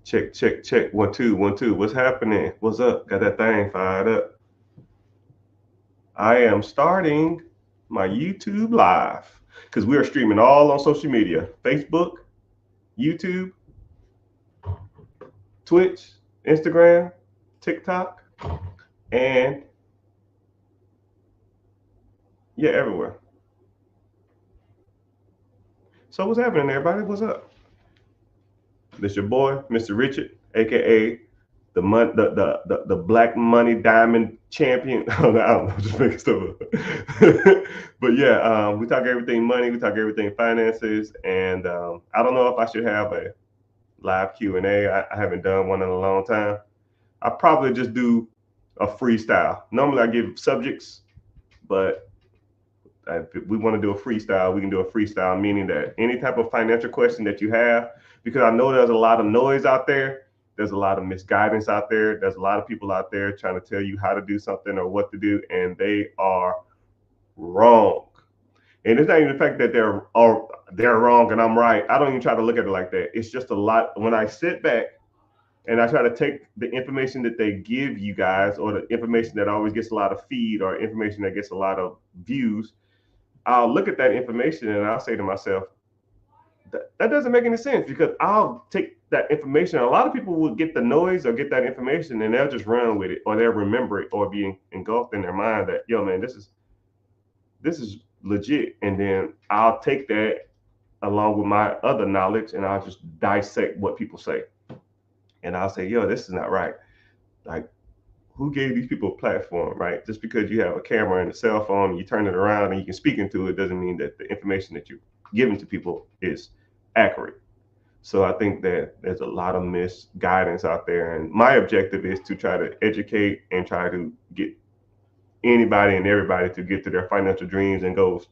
Check, check, check. 1 2 1 2. What's happening? What's up? Got that thing fired up. I am starting my YouTube live because we are streaming all on social media: Facebook, YouTube, Twitch, Instagram, TikTok, and yeah, everywhere. So what's happening, everybody? What's up? This your boy, Mr. Richard, aka the Black Money Diamond Champion. I don't know, just making stuff up. But yeah, we talk everything money, we talk everything finances, and I don't know if I should have a live Q&A. I haven't done one in a long time. I probably just do a freestyle. Normally I give subjects, but if we want to do a freestyle, we can do a freestyle, meaning that any type of financial question that you have, because I know there's a lot of noise out there. There's a lot of misguidance out there. There's a lot of people out there trying to tell you how to do something or what to do, and they are wrong. And it's not even the fact that they're wrong and I'm right. I don't even try to look at it like that. It's just a lot. When I sit back and I try to take the information that they give you guys, or the information that always gets a lot of feed, or information that gets a lot of views, I'll look at that information and I'll say to myself, that doesn't make any sense, because I'll take that information. A lot of people will get the noise or get that information and they'll just run with it, or they'll remember it, or be engulfed in their mind that, yo man, this is legit. And then I'll take that along with my other knowledge and I'll just dissect what people say. And I'll say, yo, this is not right. Like, who gave these people a platform, right? Just because you have a camera and a cell phone and you turn it around and you can speak into it doesn't mean that the information that you're giving to people is accurate. So I think that there's a lot of misguidance out there. And my objective is to try to educate and try to get anybody and everybody to get to their financial dreams and goals.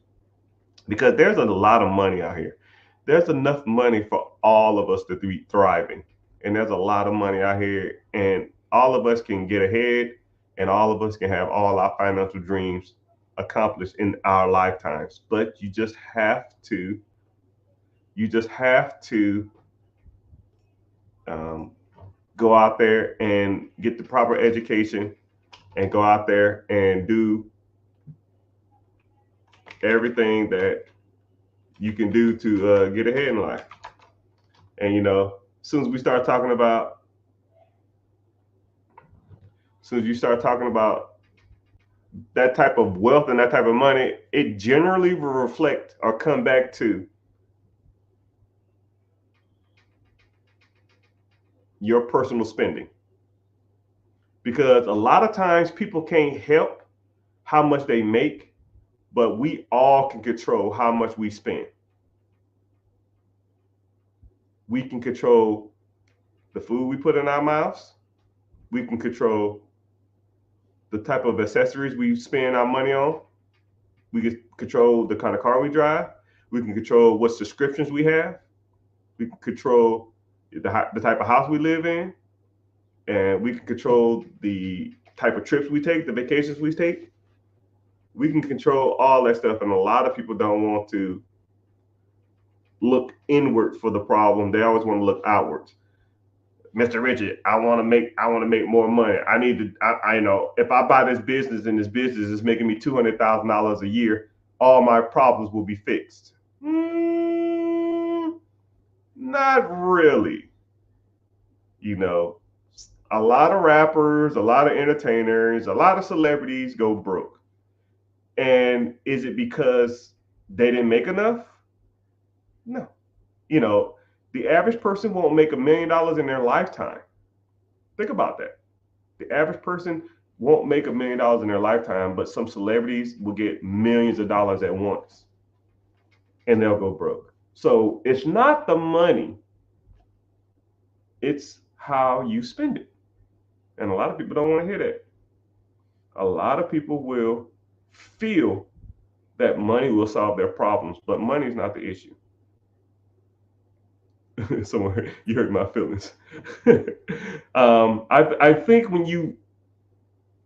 Because there's a lot of money out here. There's enough money for all of us to be thriving. And there's a lot of money out here. And all of us can get ahead, and all of us can have all our financial dreams accomplished in our lifetimes. But you just have to um, go out there and get the proper education, and go out there and do everything that you can do to get ahead in life. And as soon as we start talking about, as soon as you start talking about that type of wealth and that type of money, it generally will reflect or come back to your personal spending. Because a lot of times people can't help how much they make, but we all can control how much we spend. We can control the food we put in our mouths. We can control the type of accessories we spend our money on. We can control the kind of car we drive. We can control what subscriptions we have. We can control the type of house we live in. And we can control the type of trips we take, the vacations we take. We can control all that stuff. And a lot of people don't want to look inward for the problem. They always want to look outwards. Mr. Richard, I want to make more money. I need to, I know if I buy this business and this business is making me $200,000 a year, all my problems will be fixed. Not really. You know, a lot of rappers, a lot of entertainers, a lot of celebrities go broke. And is it because they didn't make enough? No. You know, the average person won't make $1 million in their lifetime. Think about that. The average person won't make $1 million in their lifetime, but some celebrities will get millions of dollars at once and they'll go broke. So it's not the money, it's how you spend it. And a lot of people don't want to hear that. A lot of people will feel that money will solve their problems, but money is not the issue. Somewhere you hurt my feelings. I think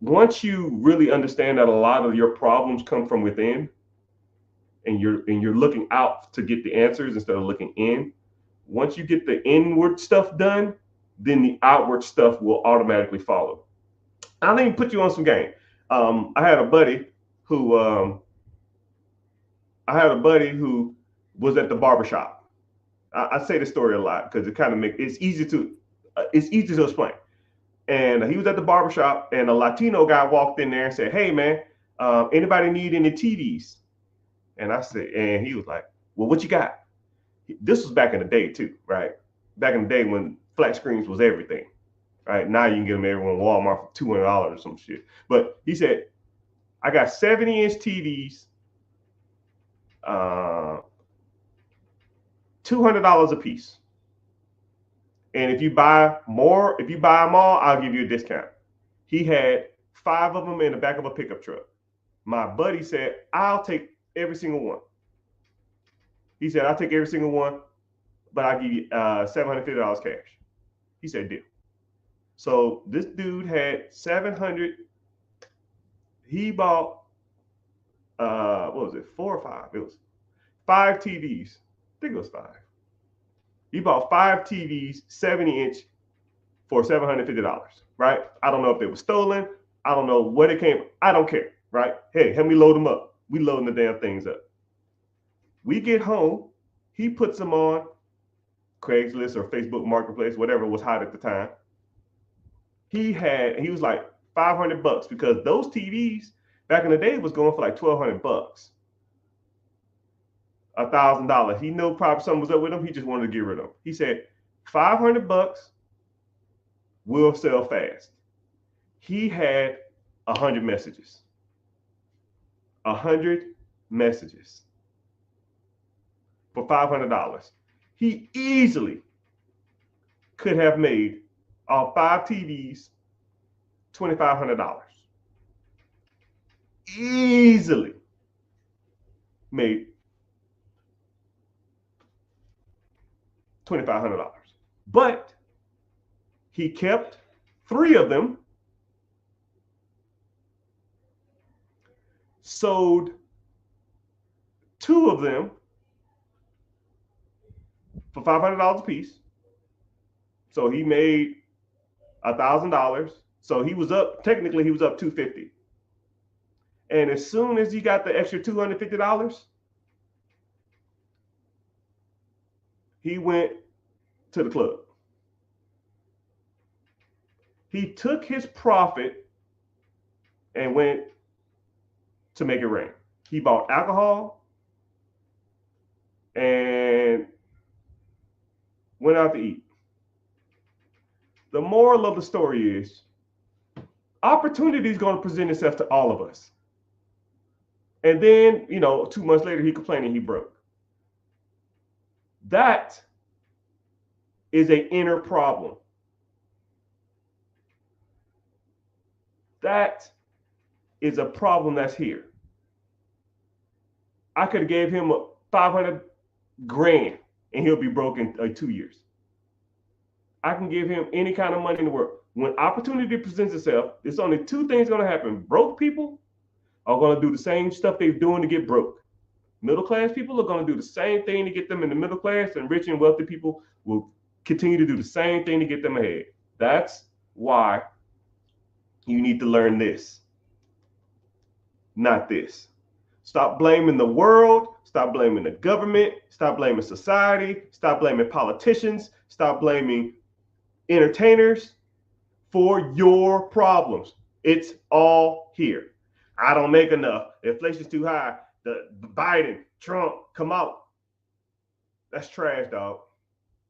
once you really understand that a lot of your problems come from within, and you're looking out to get the answers instead of looking in. Once you get the inward stuff done, then the outward stuff will automatically follow. I'll even put you on some game. I had a buddy who was at the barbershop. I say the story a lot because it kind of makes it's easy to explain. And he was at the barbershop, and a Latino guy walked in there and said, "Hey, man, anybody need any TVs?" And I said, and he was like, "Well, what you got?" This was back in the day too, right? Back in the day when flat screens was everything, right? Now you can get them everywhere in Walmart for $200 or some shit. But he said, "I got 70-inch TVs, $200 a piece. And if you buy them all, I'll give you a discount." He had 5 of them in the back of a pickup truck. My buddy said, "I'll take every single one." He said, "I'll take every single one, but I'll give you $750 cash." He said, "Deal." So this dude had 700. He bought, what was it, 4 or 5? It was 5 TVs. I think it was 5. He bought 5 TVs, 70-inch, for $750, right? I don't know if they were stolen. I don't know where they came. I don't care, right? Hey, help me load them up. We loading the damn things up. We get home. He puts them on Craigslist or Facebook Marketplace, whatever was hot at the time. He was like $500 because those TVs back in the day was going for like $1,200, $1,000. He knew probably something was up with him. He just wanted to get rid of them. He said, $500 will sell fast. He had 100 messages. 100 messages for $500. He easily could have made off 5 TVs $2,500. Easily made $2,500. But he kept 3 of them, sold 2 of them for $500 a piece. So he made $1,000. So he was up $250. And as soon as he got the extra $250, he went to the club. He took his profit and went to make it rain. He bought alcohol and went out to eat. The moral of the story is opportunity is going to present itself to all of us. And then, 2 months later, he complaining he broke. That is an inner problem. That is a problem that's here. I could have gave him 500 grand and he'll be broke in 2 years. I can give him any kind of money in the world. When opportunity presents itself, there's only 2 things going to happen. Broke people are going to do the same stuff they're doing to get broke. Middle class people are going to do the same thing to get them in the middle class, and rich and wealthy people will continue to do the same thing to get them ahead. That's why you need to learn this, not this. Stop blaming the world. Stop blaming the government. Stop blaming society. Stop blaming politicians. Stop blaming entertainers for your problems. It's all here. I don't make enough. Inflation's too high. The Biden, Trump, come out. That's trash, dog.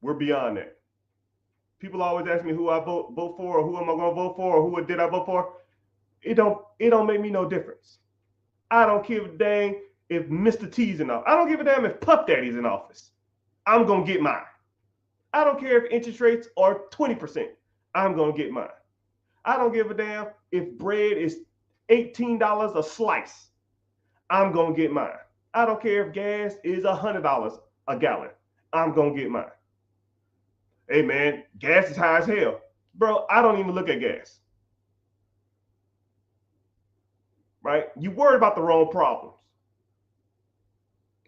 We're beyond that. People always ask me who I vote for, or who am I going to vote for, or who did I vote for. It don't make me no difference. I don't give a dang if Mr. T's in office. I don't give a damn if Puff Daddy's in office. I'm going to get mine. I don't care if interest rates are 20%. I'm going to get mine. I don't give a damn if bread is $18 a slice. I'm going to get mine. I don't care if gas is $100 a gallon. I'm going to get mine. Hey, man, gas is high as hell. Bro, I don't even look at gas. Right? You worry about the wrong problems.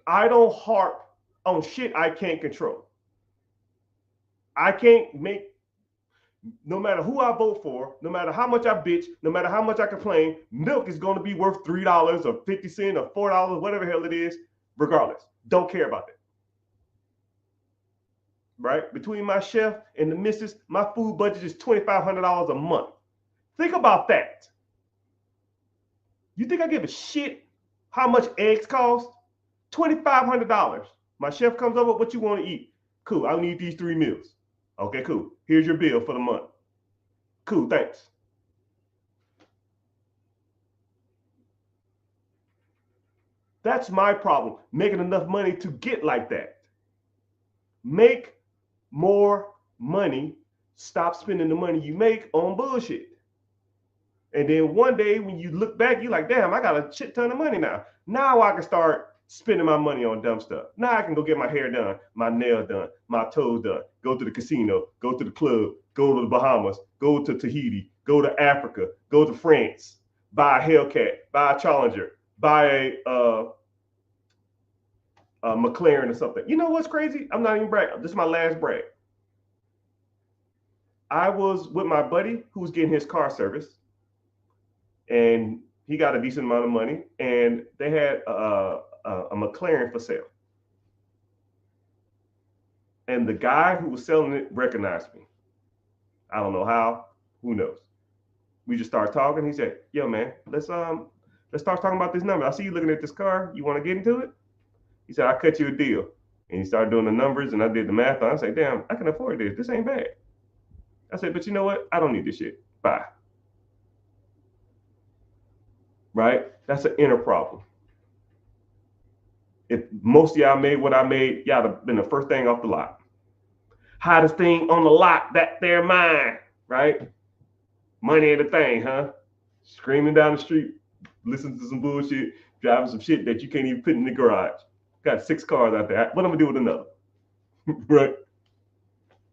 I don't harp on shit I can't control. I can't make No matter who I vote for, no matter how much I bitch, no matter how much I complain, milk is going to be worth $3 or 50 cents or $4, whatever the hell it is, regardless. Don't care about it. Right? Between my chef and the missus, my food budget is $2,500 a month. Think about that. You think I give a shit how much eggs cost? $2,500. My chef comes over, what you want to eat? Cool, I need these 3 meals. Okay, cool. Here's your bill for the month. Cool, thanks. That's my problem, making enough money to get like that. Make more money. Stop spending the money you make on bullshit. And then one day when you look back, you're like, damn, I got a shit ton of money now. Now I can start spending my money on dumb stuff. Now I can go get my hair done, my nails done, my toes done, go to the casino, go to the club, go to the Bahamas, go to Tahiti, go to Africa, go to France, buy a Hellcat, buy a Challenger, buy a McLaren or something. You know what's crazy? I'm not even bragging. This is my last brag. I was with my buddy who was getting his car serviced, and he got a decent amount of money, and they had a McLaren for sale. And the guy who was selling it recognized me. I don't know how. Who knows? We just started talking. He said, "Yo, man, let's start talking about this number. I see you looking at this car. You want to get into it?" He said, "I'll cut you a deal." And he started doing the numbers, and I did the math. And I said, "Damn, I can afford this. This ain't bad." I said, "But you know what? I don't need this shit. Bye." Right? That's an inner problem. If most of y'all made what I made, y'all have been the first thing off the lot. Hottest thing on the lot, that there mine, right? Money ain't a thing, huh? Screaming down the street, listening to some bullshit, driving some shit that you can't even put in the garage. Got 6 cars out there. What am I gonna do with another? Right?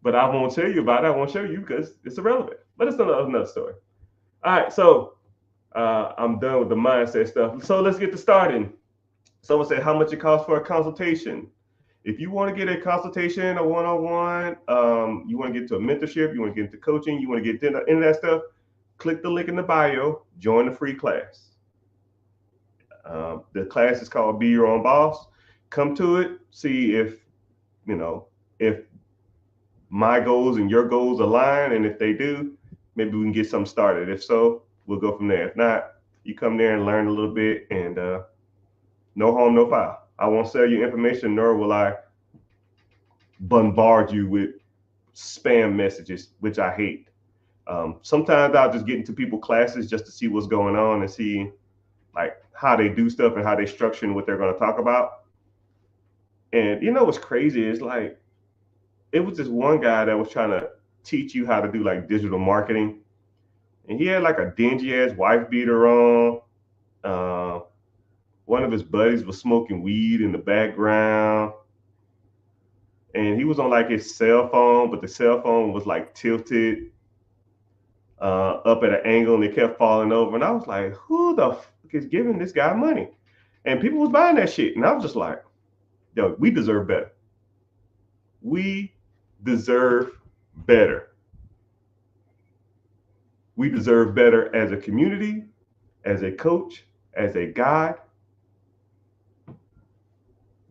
But I won't tell you about it. I won't show you because it's irrelevant. But it's another story. All right, so I'm done with the mindset stuff. So let's get to starting. Someone said how much it costs for a consultation. If you want to get a consultation, a one-on-one, you want to get to a mentorship, you want to get into coaching, you want to get into that stuff, click the link in the bio, join the free class. The class is called Be Your Own Boss. Come to it, see if my goals and your goals align, and if they do, maybe we can get something started. If so, we'll go from there. If not, you come there and learn a little bit, and no harm, no foul. I won't sell you information, nor will I bombard you with spam messages, which I hate. Sometimes I'll just get into people's classes just to see what's going on and see like how they do stuff and how they structure and what they're going to talk about. And you know what's crazy is like, it was this one guy that was trying to teach you how to do like digital marketing. And he had like a dingy ass wife beater on. One of his buddies was smoking weed in the background. And he was on like his cell phone, but the cell phone was like tilted up at an angle and it kept falling over. And I was like, who the fuck is giving this guy money? And people was buying that shit. And I was just like, yo, we deserve better. We deserve better. We deserve better as a community, as a coach, as a guide.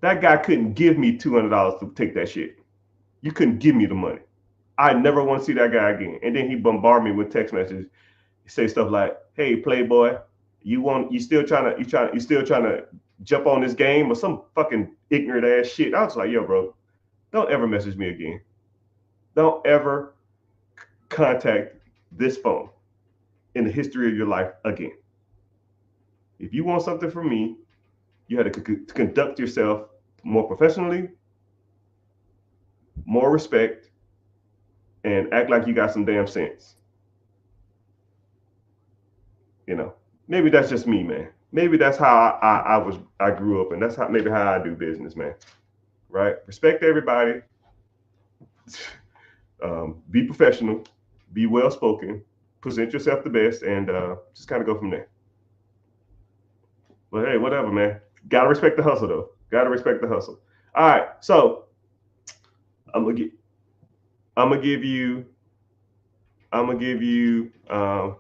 That guy couldn't give me $200 to take that shit. You couldn't give me the money. I never want to see that guy again. And then he bombarded me with text messages. He say stuff like, "Hey, Playboy, you still trying to jump on this game," or some fucking ignorant ass shit. I was like, yo, bro, don't ever message me again. Don't ever contact this phone in the history of your life again. If you want something from me, you had to conduct yourself more professionally, more respect, and act like you got some damn sense. You know, maybe that's just me, man. Maybe that's how I grew up, and that's how I do business, man. Right? Respect everybody. Be professional. Be well spoken. Present yourself the best, and just kind of go from there. But hey, whatever, man. Gotta respect the hustle, though. Gotta respect the hustle. All right, so I'm gonna give you I'm gonna give you. I'm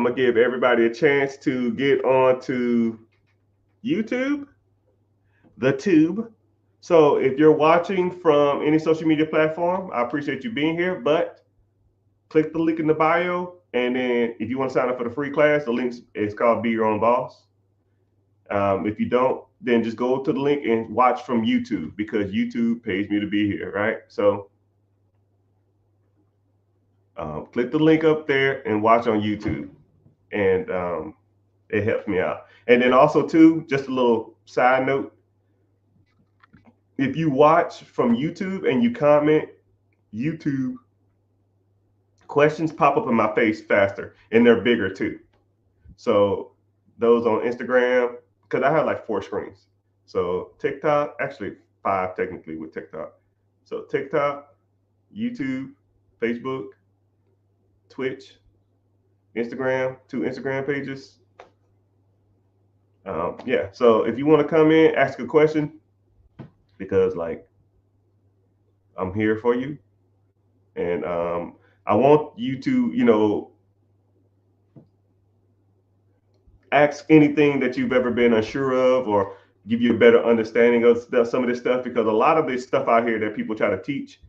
gonna give everybody a chance to get onto YouTube, the tube. So if you're watching from any social media platform, I appreciate you being here. But click the link in the bio, and then if you want to sign up for the free class, the link is called Be Your Own Boss. If you don't, then just go to the link and watch from YouTube because YouTube pays me to be here, right? So click the link up there and watch on YouTube, and it helps me out. And then also too, just a little side note: if you watch from YouTube and you comment, YouTube questions pop up in my face faster, and they're bigger too. So those on Instagram, because I have like 4 screens. So TikTok, actually 5 technically with TikTok. So TikTok, YouTube, Facebook, Twitch, Instagram, 2 Instagram pages. Yeah. So if you want to come in, ask a question, because like I'm here for you, and I want you to, ask anything that you've ever been unsure of, or give you a better understanding of some of this stuff, because a lot of this stuff out here that people try to teach,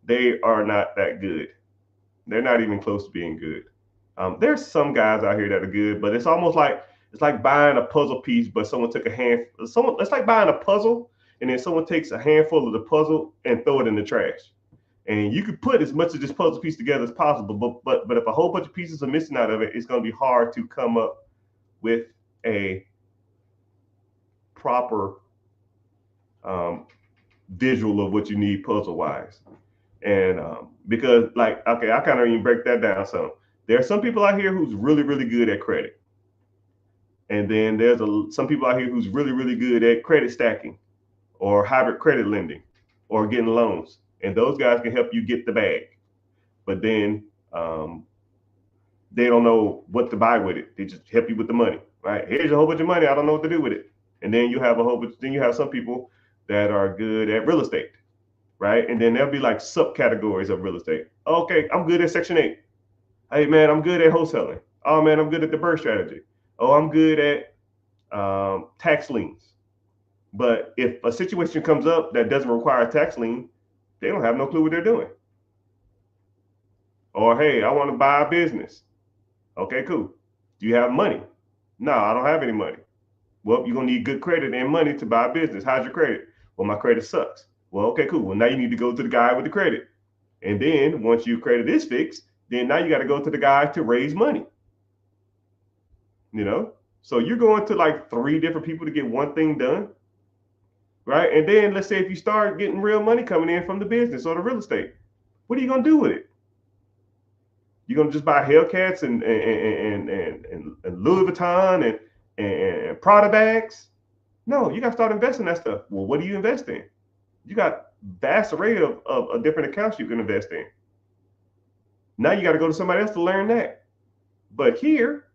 they are not that good. They're not even close to being good. There's some guys out here that are good, but it's like buying a puzzle piece, but someone took a hand. Someone It's like buying a puzzle, and then someone takes a handful of the puzzle and throw it in the trash. And you could put as much of this puzzle piece together as possible, but if a whole bunch of pieces are missing out of it, it's going to be hard to come up with a proper visual of what you need puzzle wise. And because, like, okay, I kind of even break that down. So there are some people out here who's really, really good at credit. And then there's some people out here who's really, really good at credit stacking or hybrid credit lending or getting loans. And those guys can help you get the bag. But then they don't know what to buy with it. They just help you with the money, right? Here's a whole bunch of money. I don't know what to do with it. And then you have some people that are good at real estate, right? And then there'll be like subcategories of real estate. Okay, I'm good at Section 8. Hey, man, I'm good at wholesaling. Oh, man, I'm good at the BRRRR strategy. Oh, I'm good at tax liens. But if a situation comes up that doesn't require a tax lien, they don't have no clue what they're doing. Or, hey, I want to buy a business. Okay, cool. Do you have money? No, I don't have any money. Well, you're going to need good credit and money to buy a business. How's your credit? Well, my credit sucks. Well, okay, cool. Well, now you need to go to the guy with the credit. And then once your credit is fixed, then now you got to go to the guy to raise money. So you're going to like 3 different people to get one thing done, right? And then let's say if you start getting real money coming in from the business or the real estate, what are you going to do with it? You're going to just buy Hellcats and Louis Vuitton and Prada bags? No, you got to start investing that stuff. Well, what do you invest in? You got vast array of different accounts you can invest in. Now you got to go to somebody else to learn that. But here,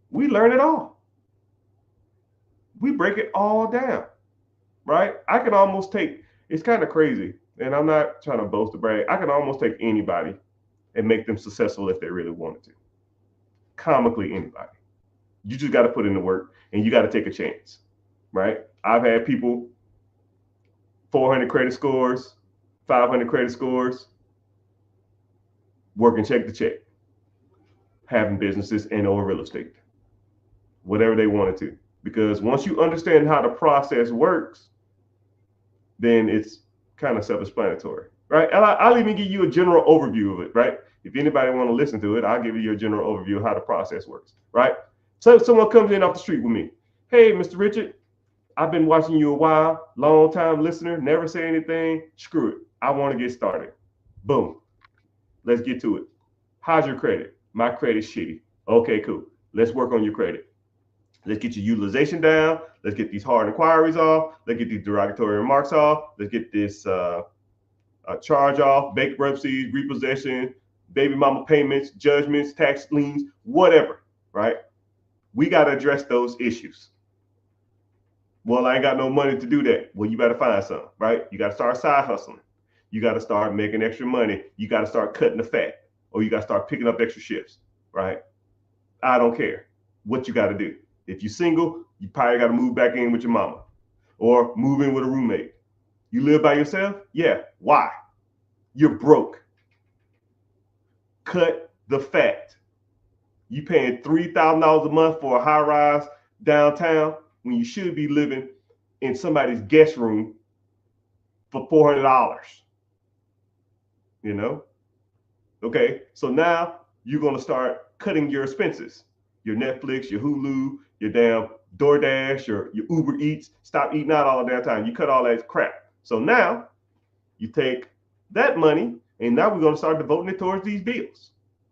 we learn it all. We break it all down, right? I can almost take, it's kind of crazy, and I'm not trying to boast or brag. I can almost take anybody and make them successful if they really wanted to. Comically anybody. You just got to put in the work, and you got to take a chance, right? I've had people 400 credit scores, 500 credit scores, working check to check, having businesses and or real estate, whatever they wanted to. Because once you understand how the process works, then it's kind of self-explanatory, right? I'll even give you a general overview of it, right? If anybody want to listen to it, I'll give you a general overview of how the process works, right? So if someone comes in off the street with me, hey, Mr. Richard, I've been watching you a while, long time listener, never say anything. Screw it. I want to get started. Boom. Let's get to it. How's your credit? My credit's shitty. Okay, cool. Let's work on your credit. Let's get your utilization down. Let's get these hard inquiries off. Let's get these derogatory remarks off. Let's get this charge off, bankruptcies, repossession, baby mama payments, judgments, tax liens, whatever, right? We got to address those issues. Well, I ain't got no money to do that. Well, you better find some, right? You got to start side hustling. You got to start making extra money. You got to start cutting the fat, or you got to start picking up extra shifts, right? I don't care what you got to do. If you're single, you probably got to move back in with your mama or move in with a roommate. You live by yourself? Yeah. Why? You're broke. Cut the fat. You paying $3,000 a month for a high rise downtown when you should be living in somebody's guest room for $400. You know? Okay. So now you're gonna start cutting your expenses. Your Netflix, your Hulu, your damn DoorDash, your Uber Eats. Stop eating out all the damn time. You cut all that crap. So now you take that money and now we're gonna start devoting it towards these bills,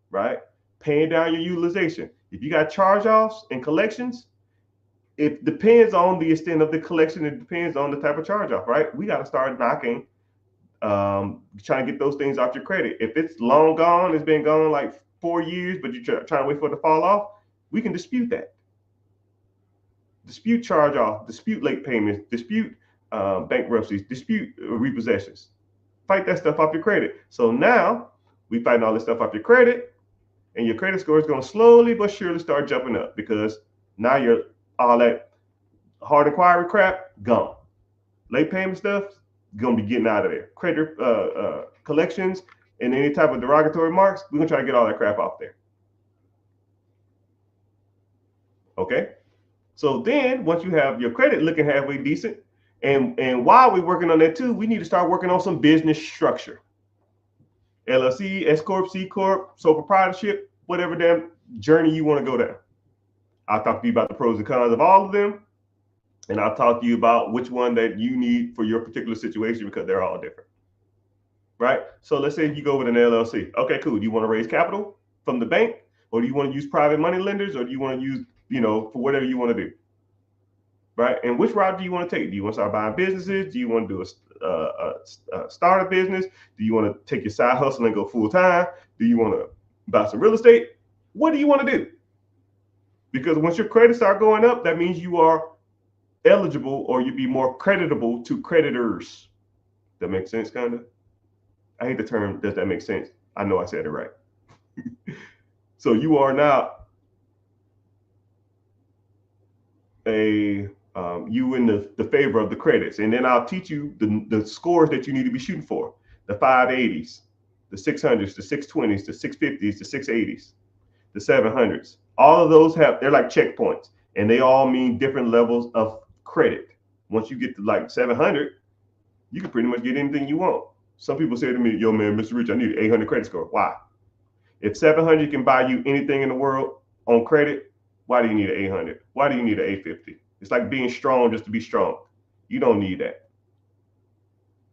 right? Paying down your utilization. If you got charge-offs and collections, it depends on the extent of the collection. It depends on the type of charge-off, right? We got to start knocking, trying to get those things off your credit. If it's long gone, it's been gone like 4 years, but you're trying to wait for it to fall off, we can dispute that. Dispute charge-off, dispute late payments, dispute bankruptcies, dispute repossessions. Fight that stuff off your credit. So now we fighting all this stuff off your credit, and your credit score is going to slowly but surely start jumping up because now you're all that hard inquiry crap gone. Late payment stuff gonna be getting out of there. Credit collections and any type of derogatory marks, we're gonna try to get all that crap off there. Okay. So then once you have your credit looking halfway decent, and while we're working on that too, we need to start working on some business structure. LLC, S Corp, C Corp, sole proprietorship, whatever damn journey you want to go down. I'll talk to you about the pros and cons of all of them. And I'll talk to you about which one that you need for your particular situation because they're all different. Right? So let's say you go with an LLC. Okay, cool. Do you want to raise capital from the bank, or do you want to use private money lenders, or do you want to use, for whatever you want to do? Right? And which route do you want to take? Do you want to start buying businesses? Do you want to do start a business? Do you want to take your side hustle and go full time? Do you want to buy some real estate? What do you want to do? Because once your credit start going up, that means you are eligible, or you'd be more creditable to creditors. That makes sense, kind of? I hate the term, does that make sense? I know I said it right. So you are now you in the favor of the credits. And then I'll teach you the scores that you need to be shooting for. The 580s, the 600s, the 620s, the 650s, the 680s, the 700s. All of those they're like checkpoints, and they all mean different levels of credit. Once you get to like 700, you can pretty much get anything you want. Some people say to me, yo man, Mr. Rich, I need an 800 credit score. Why? If 700 can buy you anything in the world on credit, why do you need an 800? Why do you need an 850? It's like being strong just to be strong. You don't need that.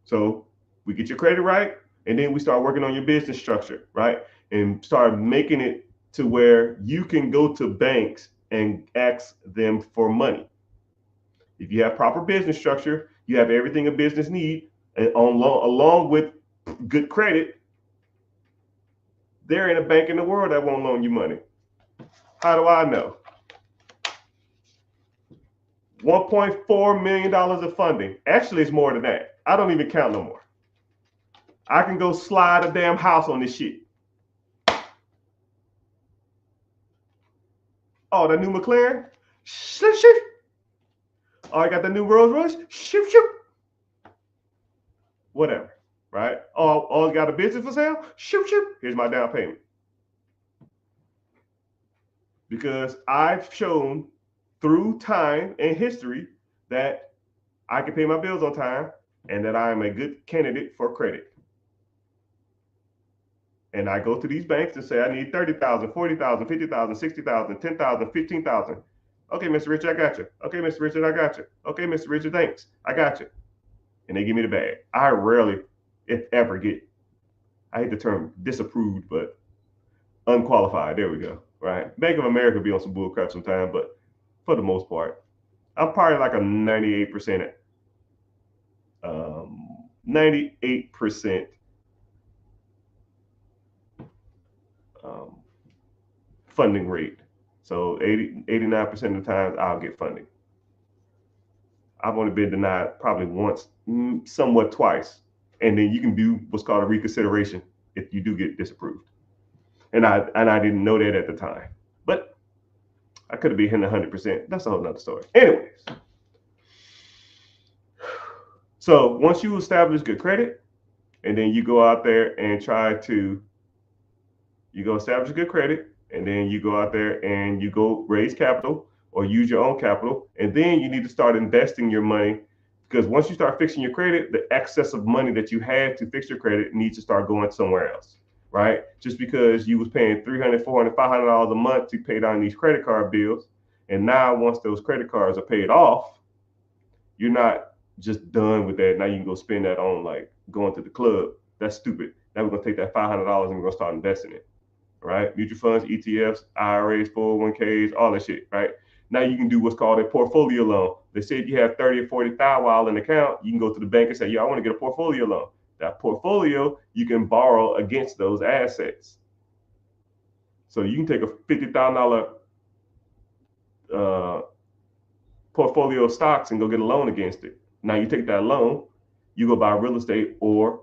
So we get your credit right, and then we start working on your business structure, right? And start making it to where you can go to banks and ask them for money. If you have proper business structure, you have everything a business needs, and along with good credit, there ain't a bank in the world that won't loan you money. How do I know? $1.4 million of funding. Actually, it's more than that. I don't even count no more. I can go slide a damn house on this shit. Oh, that new McLaren? Shoot, shoot. Oh, I got the new Rolls Royce? Shoot, shoot. Whatever, right? Oh, got a business for sale? Shoot, shoot. Here's my down payment. Because I've shown through time and history that I can pay my bills on time and that I am a good candidate for credit. And I go to these banks and say, I need 30,000, 40,000, 50,000, 60,000, 10,000, 15,000. Okay, Mr. Richard, I got you. Okay, Mr. Richard, I got you. Okay, Mr. Richard, thanks. I got you. And they give me the bag. I rarely, if ever, get, I hate the term disapproved, but unqualified. There we go. Right? Bank of America be on some bull crap sometimes, but for the most part, I'm probably like a 98%, 98% funding rate. So 89% of the times I'll get funding. I've only been denied probably once, somewhat twice. And then you can do what's called a reconsideration if you do get disapproved. And I didn't know that at the time. But I could have been hitting 100%. That's a whole nother story. Anyways, so once you establish good credit, and then you go out there and you go establish good credit, and then you go out there and you go raise capital or use your own capital, and then you need to start investing your money, because once you start fixing your credit, the excess of money that you had to fix your credit needs to start going somewhere else, right? Just because you was paying $300, $400, $500 a month to pay down these credit card bills, and now once those credit cards are paid off, you're not just done with that. Now you can go spend that on like going to the club. That's stupid. Now we're gonna take that $500 and we're gonna start investing it, right? Mutual funds, ETFs, IRAs, 401ks, all that shit, right? Now you can do what's called a portfolio loan. They said you have 30 or 40,000 in an account. You can go to the bank and say, "Yo, I want to get a portfolio loan." That portfolio you can borrow against those assets. So you can take a $50,000 portfolio of stocks and go get a loan against it. Now you take that loan, you go buy real estate or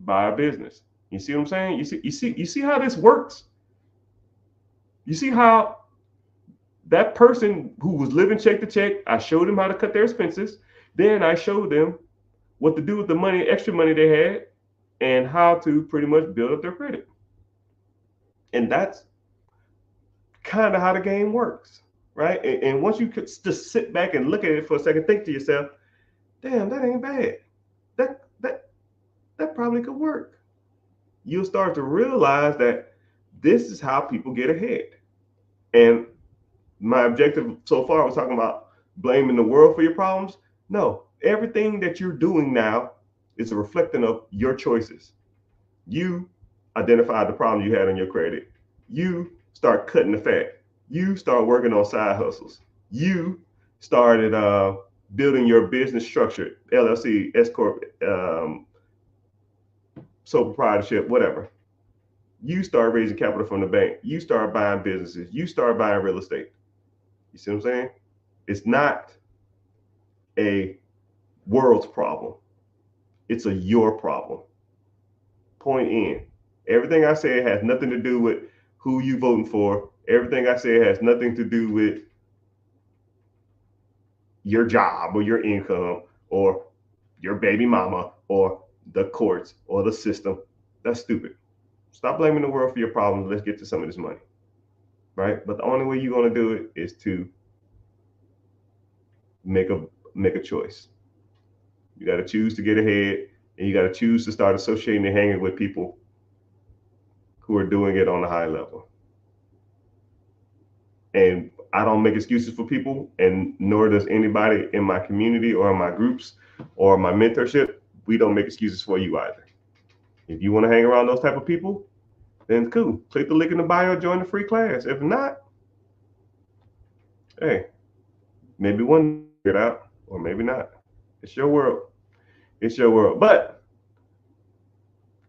buy a business. You see what I'm saying? You see how this works? You see how that person who was living check to check, I showed them how to cut their expenses. Then I showed them what to do with the money, extra money they had, and how to pretty much build up their credit. And that's kind of how the game works, right? And once you could just sit back and look at it for a second, think to yourself, damn, that ain't bad. That probably could work. You'll start to realize that this is how people get ahead. And my objective so far was talking about blaming the world for your problems. No, everything that you're doing now is a reflection of your choices. You identified the problem you had on your credit. You start cutting the fat. You start working on side hustles. You started building your business structure, LLC, S corp, sole proprietorship, whatever. You start raising capital from the bank. You start buying businesses. You start buying real estate. You see what I'm saying? It's not a world's problem. It's a your problem. Point in. Everything I say has nothing to do with who you voting for. Everything I say has nothing to do with your job or your income or your baby mama or the courts or the system. That's stupid. Stop blaming the world for your problems. Let's get to some of this money, right? But the only way you're going to do it is to make a choice. You got to choose to get ahead, and you got to choose to start associating and hanging with people who are doing it on a high level. And I don't make excuses for people, and nor does anybody in my community or in my groups or my mentorship. We don't make excuses for you either. If you want to hang around those type of people, then cool. Click the link in the bio, join the free class. If not, hey, maybe one get out, or maybe not. It's your world. It's your world. But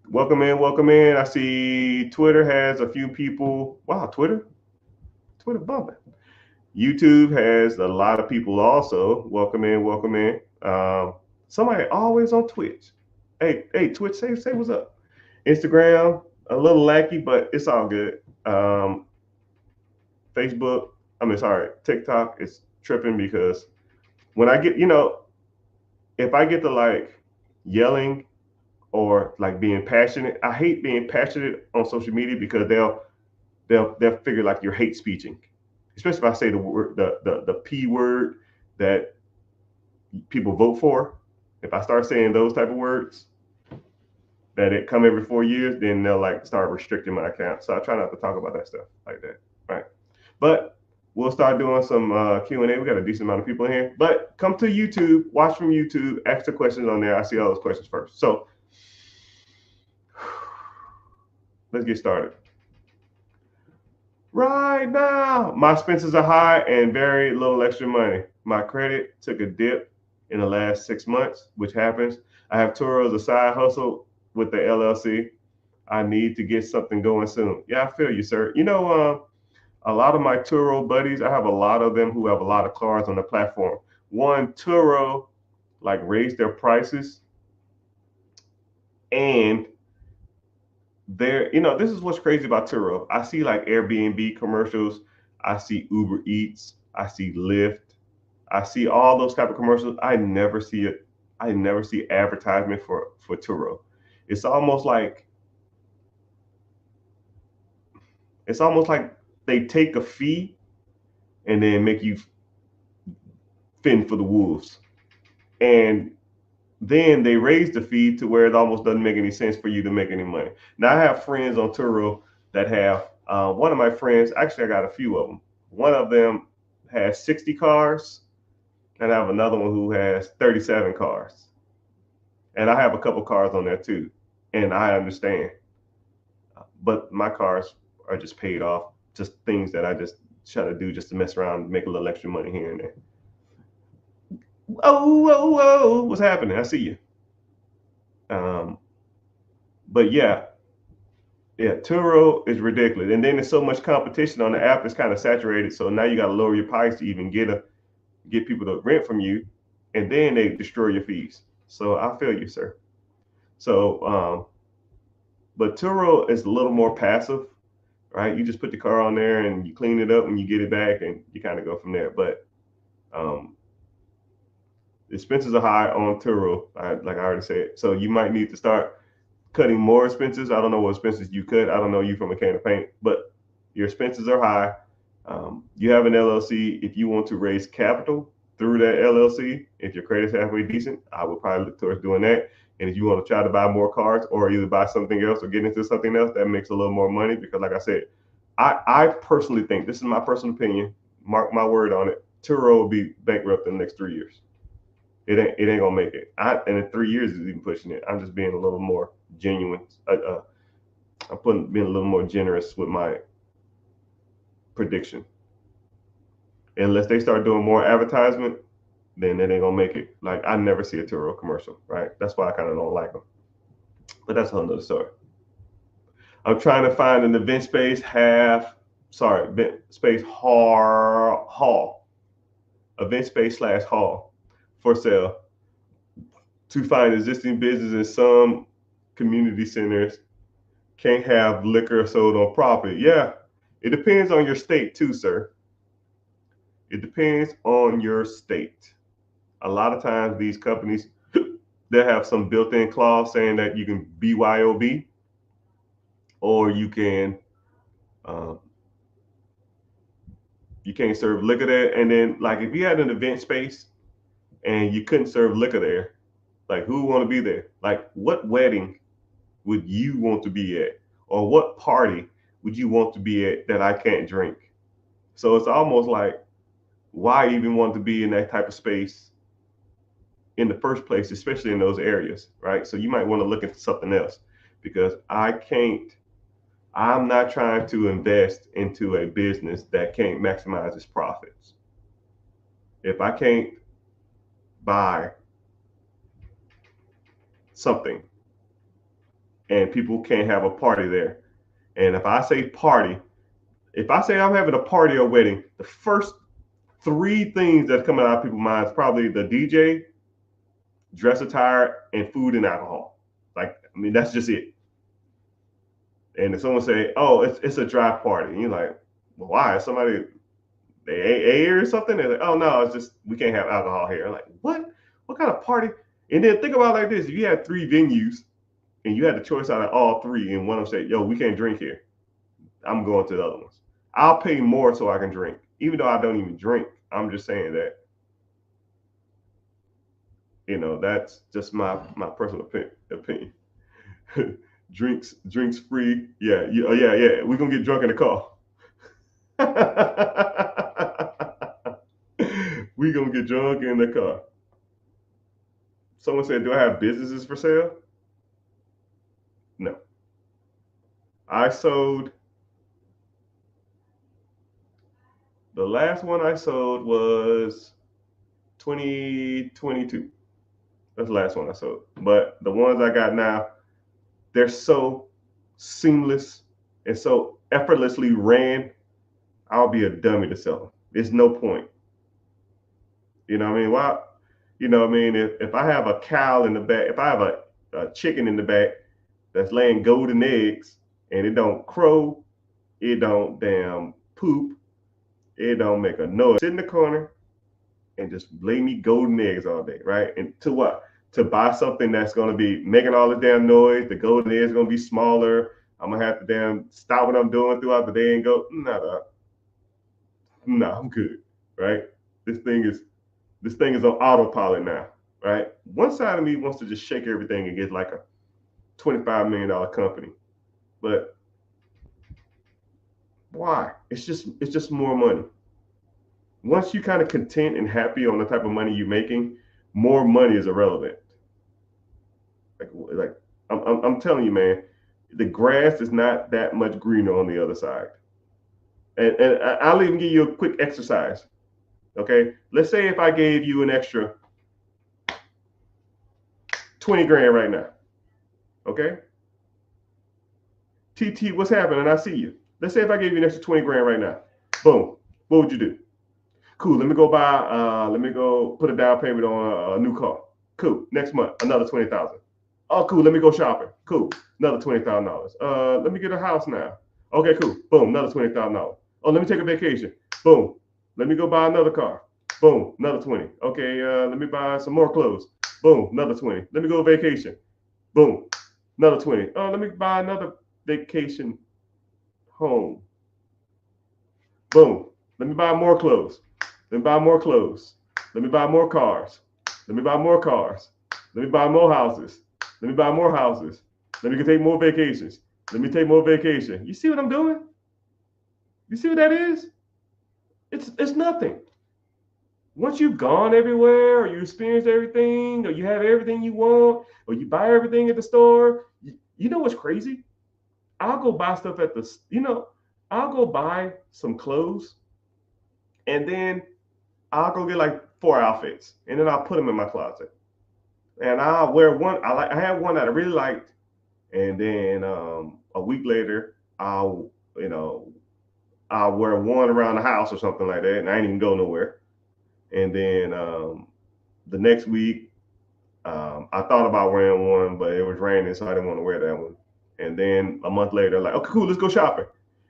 welcome in, welcome in. I see Twitter has a few people. Wow, Twitter bumping. YouTube has a lot of people also. Welcome in, welcome in. Somebody always on Twitch. Hey, Twitch, say what's up. Instagram, a little lackey, but it's all good. Facebook, TikTok is tripping because when I get, if I get to like yelling or like being passionate, I hate being passionate on social media because they'll figure like you're hate speeching, especially if I say the word, the P word that people vote for. If I start saying those type of words that it come every 4 years, then they'll like start restricting my account. So I try not to talk about that stuff like that, right? But we'll start doing some Q&A. We got a decent amount of people in here. But come to YouTube, watch from YouTube, ask the questions on there. I see all those questions first. So let's get started. Right now, my expenses are high and very little extra money. My credit took a dip in the last 6 months, which happens. I have Turo as a side hustle with the LLC. I need to get something going soon. Yeah, I feel you, sir. A lot of my Turo buddies, I have a lot of them who have a lot of cars on the platform. one, Turo like raised their prices, and this is what's crazy about Turo. I see like Airbnb commercials, I see Uber Eats, I see Lyft, I see all those type of commercials. I never see it. I never see advertisement for Turo. It's almost like it's almost like they take a fee and then make you fend for the wolves. And then they raise the fee to where it almost doesn't make any sense for you to make any money. Now I have friends on Turo that have one of my friends, actually I got a few of them. One of them has 60 cars, and I have another one who has 37 cars. And I have a couple cars on there too. And I understand. But my cars are just paid off, just things that I just try to do just to mess around, make a little extra money here and there. Oh, what's happening? I see you. But yeah, Turo is ridiculous, and then there's so much competition on the app; it's kind of saturated. So now you got to lower your price to even get people to rent from you, and then they destroy your fees. So I feel you, sir. So, but Turo is a little more passive, right? You just put the car on there and you clean it up and you get it back, and you kind of go from there. But um, the expenses are high on Turo, like I already said. So you might need to start cutting more expenses. I don't know what expenses you cut. I don't know you from a can of paint, but your expenses are high. You have an LLC. If you want to raise capital through that LLC, if your credit's halfway decent, I would probably look towards doing that. And if you want to try to buy more cars or either buy something else or get into something else that makes a little more money, because like I said, I personally think, this is my personal opinion, mark my word on it, Turo will be bankrupt in the next 3 years. It ain't gonna make it. And in 3 years is even pushing it. I'm just being a little more genuine. Being a little more generous with my prediction. Unless they start doing more advertisement, then it ain't gonna make it. Like I never see a Turo commercial, right? That's why I kind of don't like them. But that's another story. I'm trying to find an event space event space hall, event space / hall for sale to find existing business in some community centers. Can't have liquor sold on property. Yeah, it depends on your state too, sir. It depends on your state. A lot of times these companies they have some built-in clause saying that you can BYOB or um, you can't serve liquor there. And then like if you had an event space and you couldn't serve liquor there, like who would want to be there? Like what wedding would you want to be at? Or what party would you want to be at that I can't drink? So it's almost like, why even want to be in that type of space in the first place, especially in those areas, right? So you might want to look into something else because I'm not trying to invest into a business that can't maximize its profits. If I can't buy something and people can't have a party there, and if I say party, if I say I'm having a party or wedding, the first three things that's coming out of people's minds probably the DJ, dress attire, and food and alcohol. Like, I mean, that's just it. And if someone say, "Oh, it's a draft party," and you're like, well, "Why? Somebody they AA or something?" They're like, "Oh no, it's just we can't have alcohol here." I'm like, what? What kind of party? And then think about it like this: if you had three venues and you had the choice out of all three, and one of them said, "Yo, we can't drink here," I'm going to the other ones. I'll pay more so I can drink, even though I don't even drink. I'm just saying that that's just my personal opinion. Drinks free. Yeah, yeah. We're gonna get drunk in the car. We gonna get drunk in the car. Someone said, "Do I have businesses for sale?" No. I sold the last one I sold was 2022. That's the last one I sold. But the ones I got now, they're so seamless and so effortlessly ran. I'll be a dummy to sell them. There's no point. You know what I mean? Why? You know what I mean? If I have a cow in the back, if I have a chicken in the back that's laying golden eggs and it don't crow, it don't damn poop, it don't make a noise, sit in the corner and just lay me golden eggs all day, right? And to what? To buy something that's gonna be making all the damn noise, the golden eggs gonna be smaller. I'm gonna have to damn stop what I'm doing throughout the day and go, nah, I'm good, right? This thing is this thing is on autopilot now, right? One side of me wants to just shake everything and get like a $25 million company, but why? It's just more money. Once you kind of content and happy on the type of money you're making, more money is irrelevant. Like I'm telling you, man, the grass is not that much greener on the other side. And I'll even give you a quick exercise. Okay, let's say if I gave you an extra 20 grand right now. Okay, TT, what's happening? I see you. Let's say if I gave you an extra 20 grand right now. Boom. What would you do? Cool. Let me go buy. Let me go put a down payment on a new car. Cool. Next month, another 20,000. Oh, cool. Let me go shopping. Cool. Another $20,000. Let me get a house now. Okay, cool. Boom. Another $20,000. Oh, let me take a vacation. Boom. Let me go buy another car. Boom. Another 20. Okay. Let me buy some more clothes. Boom. Another 20. Let me go vacation. Boom. Another 20. Oh, let me buy another vacation home. Boom. Let me buy more clothes. Let me buy more clothes. Let me buy more cars. Let me buy more cars. Let me buy more houses. Let me buy more houses. Let me take more vacations. Let me take more vacation. You see what I'm doing? You see what that is? It's nothing. Once you've gone everywhere, or you experienced everything, or you have everything you want, or you buy everything at the store, you know what's crazy? I'll go buy stuff at I'll go buy some clothes, and then I'll go get like 4 outfits, and then I'll put them in my closet. And I'll wear one. I had one that I really liked, and then a week later, you know I'll wear one around the house or something like that, and I ain't even go nowhere. And then the next week, I thought about wearing one, but it was raining, so I didn't want to wear that one. And then a month later, like, okay, cool, let's go shopping.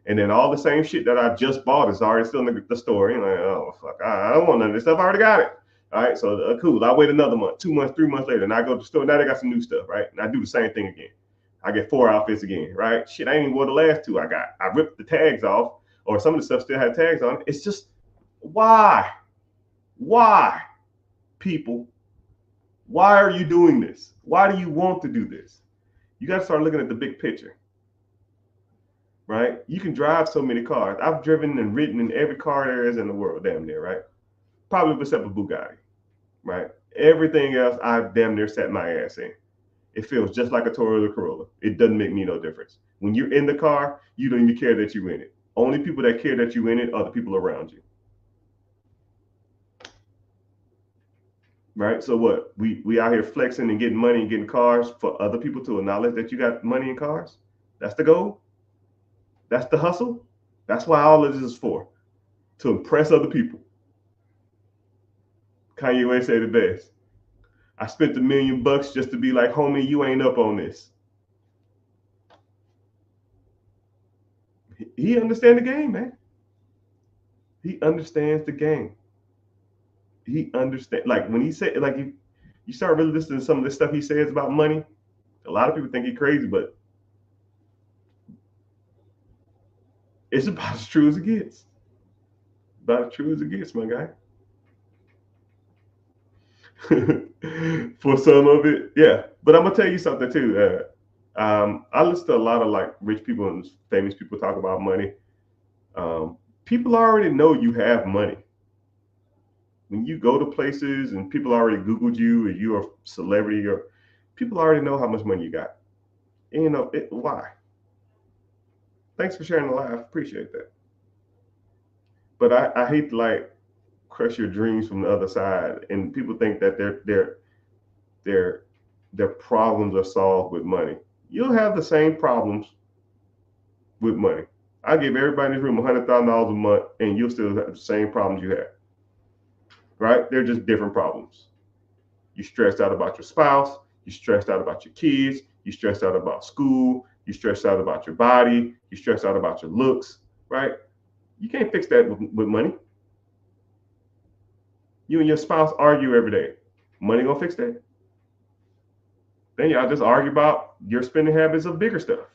And then all the same shit that I just bought is already still in the store. And like, oh fuck, I don't want none of this stuff. I already got it. All right, so cool. I wait another month, 2 months, 3 months later, and I go to the store. Now they got some new stuff, right? And I do the same thing again. I get 4 outfits again, right? Shit, I ain't even wore the last two I got. I ripped the tags off, or some of the stuff still had tags on it. It's just why? Why, people? Why are you doing this? Why do you want to do this? You got to start looking at the big picture, right? You can drive so many cars. I've driven and ridden in every car there is in the world, damn near, right? Probably except a Bugatti, right? Everything else I've damn near sat my ass in. It feels just like a Toyota Corolla. It doesn't make me no difference. When you're in the car, you don't even care that you're in it. Only people that care that you're in it are the people around you. Right? So what? We out here flexing and getting money and getting cars for other people to acknowledge that you got money and cars? That's the goal? That's the hustle? That's why all of this is for. To impress other people. Kanye West said it best. I spent $1 million just to be like, homie, you ain't up on this. He understands the game, man. He understands the game. He understands. Like when he said, like you start really listening to some of the stuff he says about money, a lot of people think he's crazy, but it's about as true as it gets. About as true as it gets, my guy. For some of it, yeah. But I'm gonna tell you something too. I listen to a lot of like rich people and famous people talk about money. People already know you have money. When you go to places and people already Googled you and you're a celebrity, or people already know how much money you got. And, why? Thanks for sharing the life. Appreciate that. But I hate to like crush your dreams from the other side, and people think that their their problems are solved with money. You'll have the same problems with money. I give everybody in this room $100,000 a month, and you'll still have the same problems you have. right? They're just different problems. You're stressed out about your spouse. You're stressed out about your kids. You're stressed out about school. You're stressed out about your body. You're stressed out about your looks, right? You can't fix that with money. You and your spouse argue every day. Money gonna fix that? Then y'all just argue about your spending habits of bigger stuff.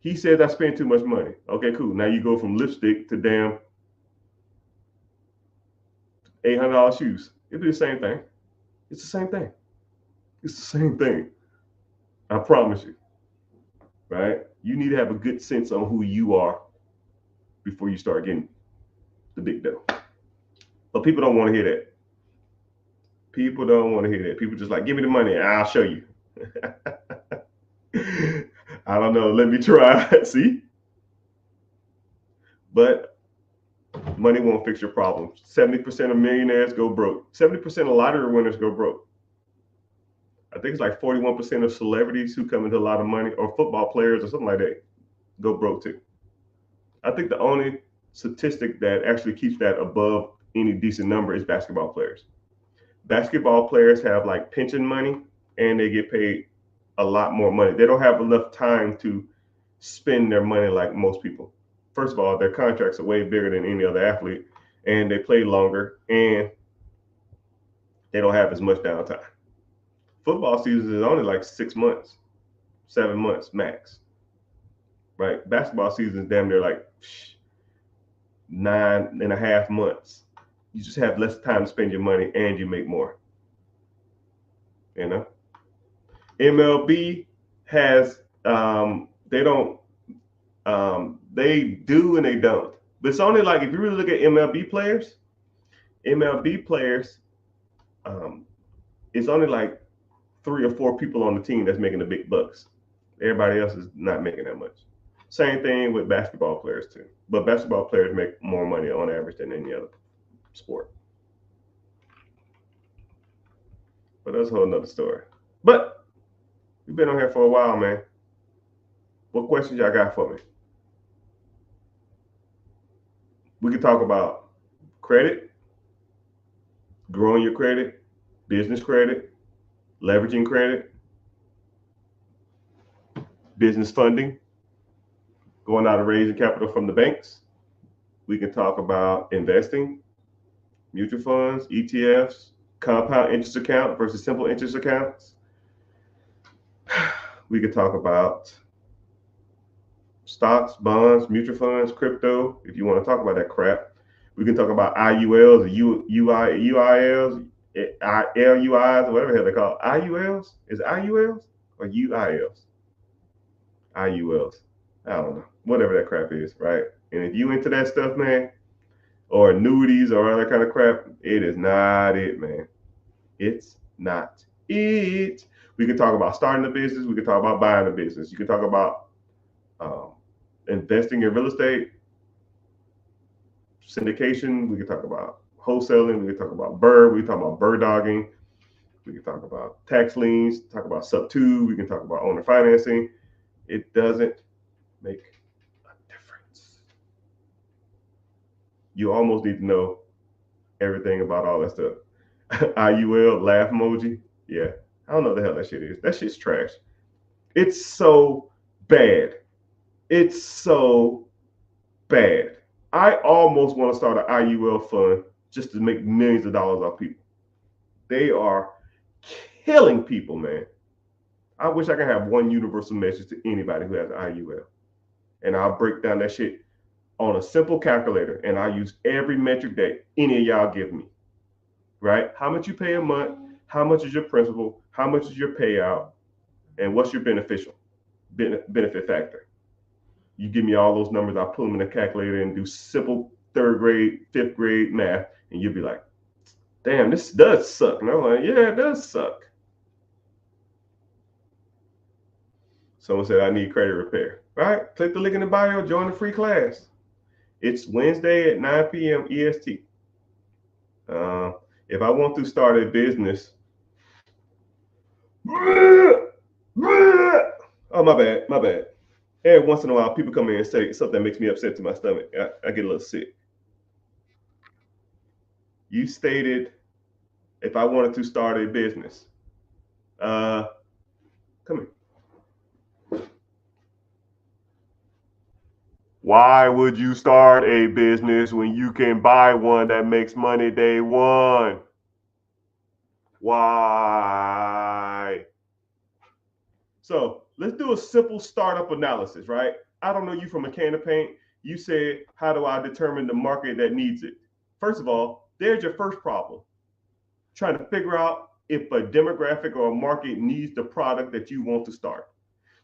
He says I spend too much money. Okay, cool. Now you go from lipstick to damn $800 shoes. It'll be the same thing. It's the same thing. It's the same thing. I promise you. Right? You need to have a good sense on who you are before you start getting the big dough. But people don't want to hear that. People don't want to hear that. People just like, give me the money and I'll show you. I don't know. Let me try. See? But money won't fix your problems. 70% of millionaires go broke. 70% of lottery winners go broke. I think it's like 41% of celebrities who come into a lot of money, or football players or something like that, go broke too. I think the only statistic that actually keeps that above any decent number is basketball players. Basketball players have like pension money and they get paid a lot more money. They don't have enough time to spend their money like most people. First of all, their contracts are way bigger than any other athlete, and they play longer, and they don't have as much downtime. Football season is only like 6 months, 7 months max, right? Basketball season is damn near like 9.5 months. You just have less time to spend your money and you make more. You know, MLB has they don't they do and they don't. But it's only like, if you really look at MLB players, it's only like 3 or 4 people on the team that's making the big bucks. Everybody else is not making that much. Same thing with basketball players too. But basketball players make more money on average than any other sport. But that's a whole nother story. But we've been on here for a while, man. What questions y'all got for me? We can talk about credit, growing your credit, business credit, leveraging credit, business funding, going out and raising capital from the banks. We can talk about investing, mutual funds, ETFs, compound interest account versus simple interest accounts. We could talk about stocks, bonds, mutual funds, crypto, if you want to talk about that crap. We can talk about IULs, UILs, LUIs, or whatever the hell they call it. IULs? Is it IULs or UILs? IULs. I don't know. Whatever that crap is, right? And if you into that stuff, man, or annuities or other kind of crap, it is not it, man. It's not it. We can talk about starting a business. We can talk about buying a business. You can talk about investing in real estate, syndication. We can talk about wholesaling. We can talk about we can talk about bird dogging. We can talk about tax liens, talk about sub-2. We can talk about owner financing. It doesn't make a difference. You almost need to know everything about all that stuff. IUL, laugh emoji. Yeah, I don't know what the hell that shit is. That shit's trash. It's so bad. It's so bad. I almost want to start an IUL fund just to make millions of dollars off people. They are killing people, man. I wish I could have one universal message to anybody who has IUL. And I'll break down that shit on a simple calculator, and I use every metric that any of y'all give me. Right? How much you pay a month, how much is your principal, how much is your payout, and what's your benefit factor. You give me all those numbers, I put them in a calculator and do simple 3rd grade, 5th grade math, and you'll be like, damn, this does suck. And I'm like, yeah, it does suck. Someone said, I need credit repair. All right, click the link in the bio, join the free class. It's Wednesday at 9 p.m. EST. If I want to start a business, oh, my bad. Every once in a while, people come in and say something that makes me upset to my stomach. I get a little sick. You stated if I wanted to start a business. Come here. Why would you start a business when you can buy one that makes money day one? Why? So let's do a simple startup analysis, right? I don't know you from a can of paint. You said, how do I determine the market that needs it? First of all, there's your first problem. Trying to figure out if a demographic or a market needs the product that you want to start.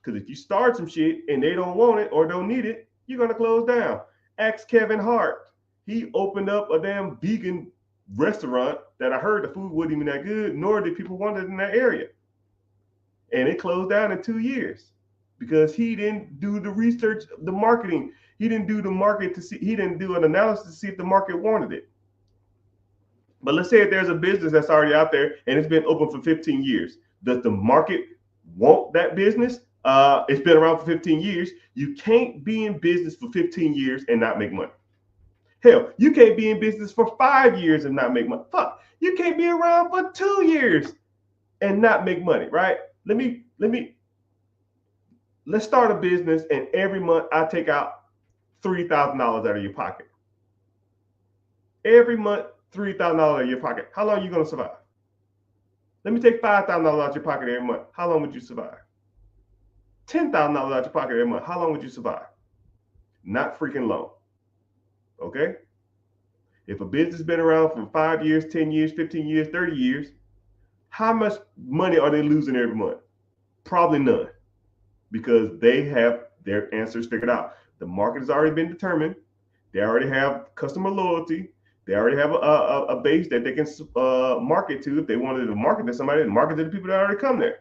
Because if you start some shit and they don't want it or don't need it, you're going to close down. Ask Kevin Hart. He opened up a damn vegan restaurant that I heard the food wasn't even that good, nor did people want it in that area. And it closed down in 2 years because he didn't do the research, the marketing. He didn't do the market to see, he didn't do an analysis to see if the market wanted it. But let's say if there's a business that's already out there and it's been open for 15 years. Does the market want that business? It's been around for 15 years. You can't be in business for 15 years and not make money. Hell, you can't be in business for 5 years and not make money. Fuck, you can't be around for 2 years and not make money, right? Let's start a business and every month I take out $3,000 out of your pocket. Every month, $3,000 out of your pocket. How long are you going to survive? Let me take $5,000 out of your pocket every month. How long would you survive? $10,000 out of your pocket every month. How long would you survive? Not freaking long. Okay? If a business has been around for 5 years, 10 years, 15 years, 30 years, how much money are they losing every month? Probably none, because they have their answers figured out. The market has already been determined. They already have customer loyalty. They already have a base that they can market to. If they wanted to market to somebody, market to the people that already come there,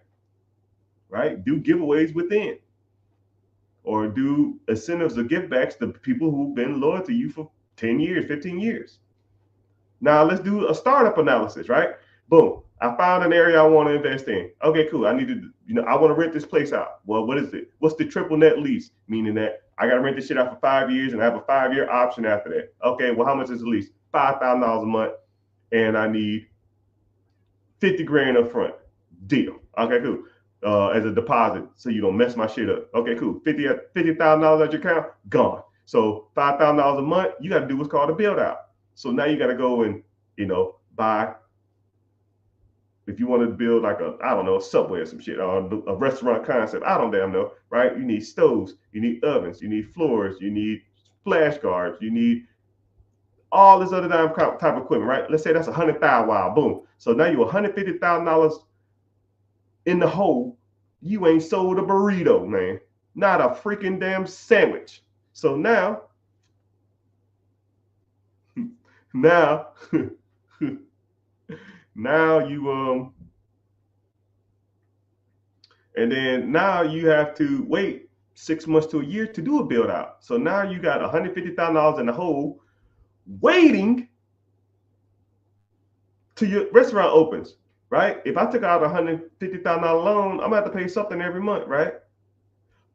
right? Do giveaways within, or do incentives or give backs to people who've been loyal to you for 10 years, 15 years. Now let's do a startup analysis, right? Boom. I found an area I want to invest in. Okay, cool. I need to, I want to rent this place out. Well, what is it? What's the triple net lease? Meaning that I got to rent this shit out for 5 years and I have a 5-year option after that. Okay, well, how much is the lease? $5,000 a month. And I need 50 grand up front. Deal. Okay, cool. As a deposit so you don't mess my shit up. Okay, cool. $50,000 at your account, gone. So $5,000 a month, you got to do what's called a build out. So now you got to go and, buy. If you want to build like a Subway or some shit, or a restaurant concept, I don't damn know, right? You need stoves, you need ovens, you need floors, you need flash guards, you need all this other type of equipment, right? Let's say that's $100,000. Wow, boom. So now you're $150,000 in the hole. You ain't sold a burrito, man. Not a freaking damn sandwich. So now now you and then now you have to wait 6 months to a year to do a build out. So now you got $150,000 in the hole waiting till your restaurant opens, right? If I took out $150,000 loan, I'm gonna have to pay something every month, right?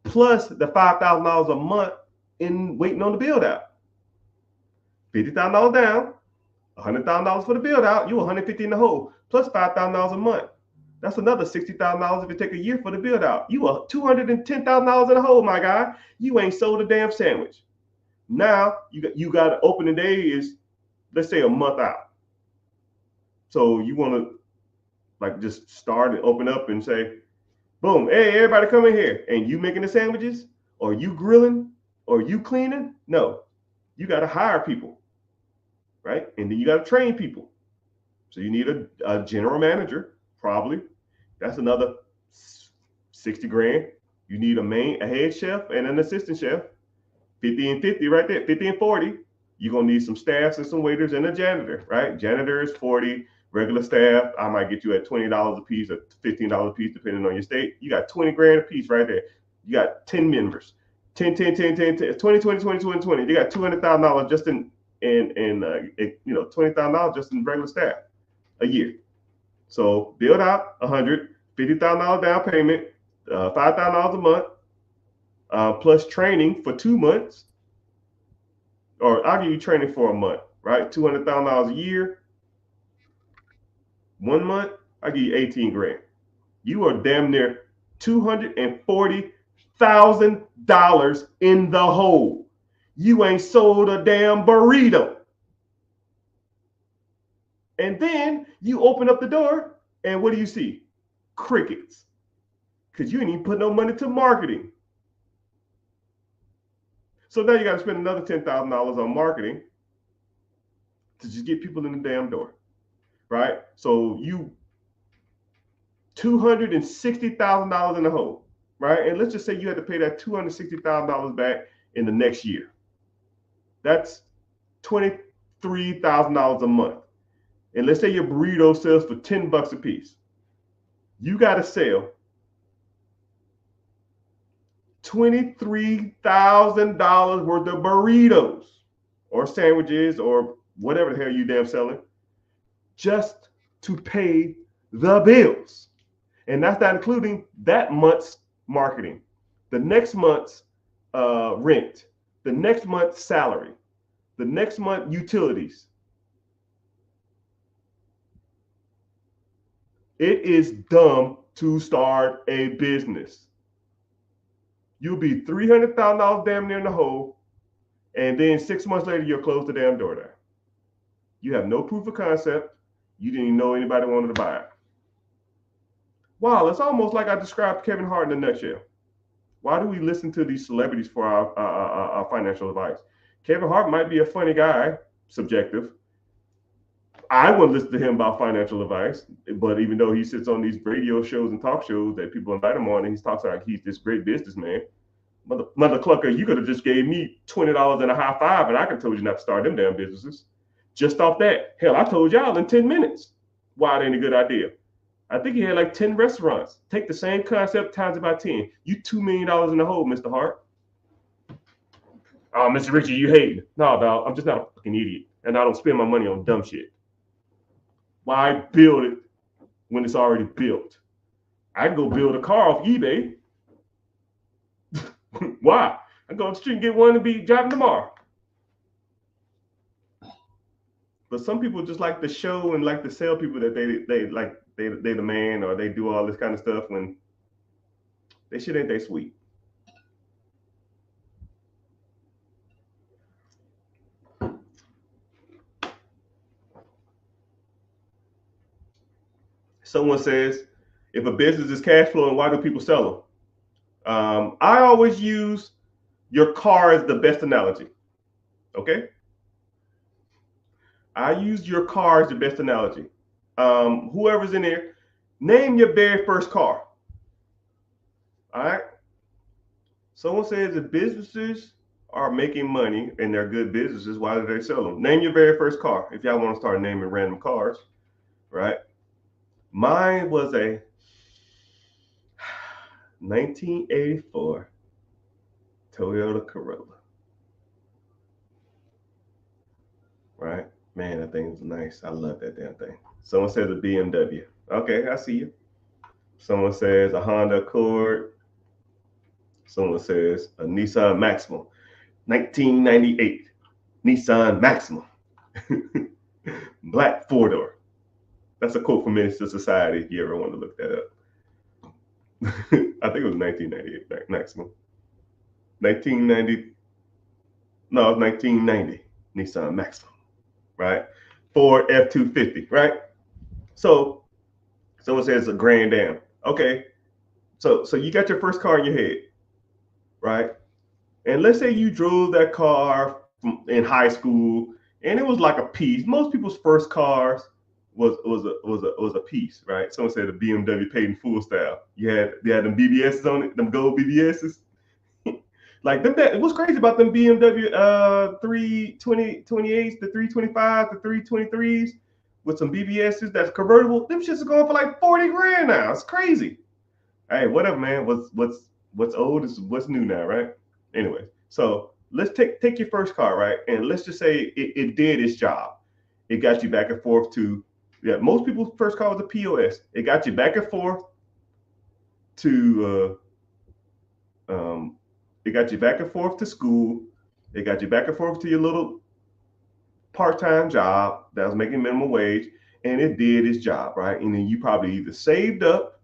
Plus the $5,000 a month in waiting on the build out. $50,000 down, $100,000 for the build out, you $150 in the hole, plus $5,000 a month. That's another $60,000 if you take a year for the build out. You are $210,000 in the hole, my guy. You ain't sold a damn sandwich. Now you got opening day is, let's say, a month out. So you want to like just start and open up and say, boom, hey, everybody come in here. And you making the sandwiches, or you grilling, or you cleaning? No, you got to hire people, right? And then you got to train people. So you need a general manager, probably. That's another 60 grand. You need a head chef and an assistant chef. 50 and 50 right there, 50 and 40. You're going to need some staffs and some waiters and a janitor, right? Janitor is 40. Regular staff, I might get you at $20 a piece or $15 a piece, depending on your state. You got 20 grand a piece right there. You got 10 members. 10, 10, 10, 10, 10, 20, 20, 20, 20, 20. You got $200,000 just in $20,000 just in regular staff a year. So build out $150,000 down payment, $5,000 a month, plus training for 2 months, or I'll give you training for a month, right? $200,000 a year. 1 month, I give you 18 grand. You are damn near $240,000 in the hole. You ain't sold a damn burrito. And then you open up the door, and what do you see? Crickets. Because you ain't even put no money to marketing. So now you got to spend another $10,000 on marketing to just get people in the damn door, right? So you $260,000 in the hole, right? And let's just say you had to pay that $260,000 back in the next year. That's $23,000 a month. And let's say your burrito sells for $10 a piece. You got to sell $23,000 worth of burritos or sandwiches or whatever the hell you damn selling just to pay the bills. And that's not including that month's marketing, the next month's rent, the next month's salary, the next month utilities. It is dumb to start a business. You'll be $300,000 damn near in the hole, and then 6 months later, you'll close the damn door down. You have no proof of concept. You didn't even know anybody wanted to buy it. Wow, it's almost like I described Kevin Hart in a nutshell. Why do we listen to these celebrities for our financial advice? Kevin Hart might be a funny guy, subjective. I wouldn't listen to him about financial advice, but even though he sits on these radio shows and talk shows that people invite him on, and he talks like he's this great businessman, mother clucker, you could have just gave me $20 and a high five, and I could have told you not to start them damn businesses. Just off that. Hell, I told y'all in 10 minutes why it ain't a good idea. I think he had like 10 restaurants. Take the same concept times it by 10. You $2 million in the hole, Mr. Hart. Oh, Mr. Richie, you hate me. No, dog, I'm just not a fucking idiot, and I don't spend my money on dumb shit. Why build it when it's already built? I can go build a car off eBay. Why? I go on the street and get one to be driving tomorrow. But some people just like to show and like to sell people that they the man, or they do all this kind of stuff when they shit ain't that sweet. Someone says, if a business is cash flowing, why do people sell them? I always use your car as the best analogy. Okay? I use your car as the best analogy. Whoever's in there, name your very first car. All right? Someone says if businesses are making money and they're good businesses, why do they sell them? Name your very first car. If y'all want to start naming random cars, right? Mine was a 1984 Toyota Corolla. Right? Man, that thing is nice. I love that damn thing. Someone says a BMW. Okay, I see you. Someone says a Honda Accord. Someone says a Nissan Maxima. 1998 Nissan Maxima. Black four-door. That's a quote from Menace to Society if you ever want to look that up. I think it was 1998 Maxima. 1990. No, it was 1990 Nissan Maxima. Right? Ford F-250, right? So someone says a Grand Am. Okay. So you got your first car in your head, right? And let's say you drove that car in high school, and it was like a piece. Most people's first cars was a piece, right? Someone said a BMW paid in full style. They had them BBSs on it, them gold BBSs. Like what's crazy about them BMW 328s, the 325s, the 323s with some BBSs that's convertible? Them shits are going for like 40 grand now. It's crazy. Hey, whatever, man. What's old is what's new now, right? Anyway, so let's take your first car, right? And let's just say it did its job. It got you back and forth to, most people's first car was a POS. It got you back and forth to it got you back and forth to school. It got you back and forth to your little part-time job that was making minimum wage. and it did its job, right? And then you probably either saved up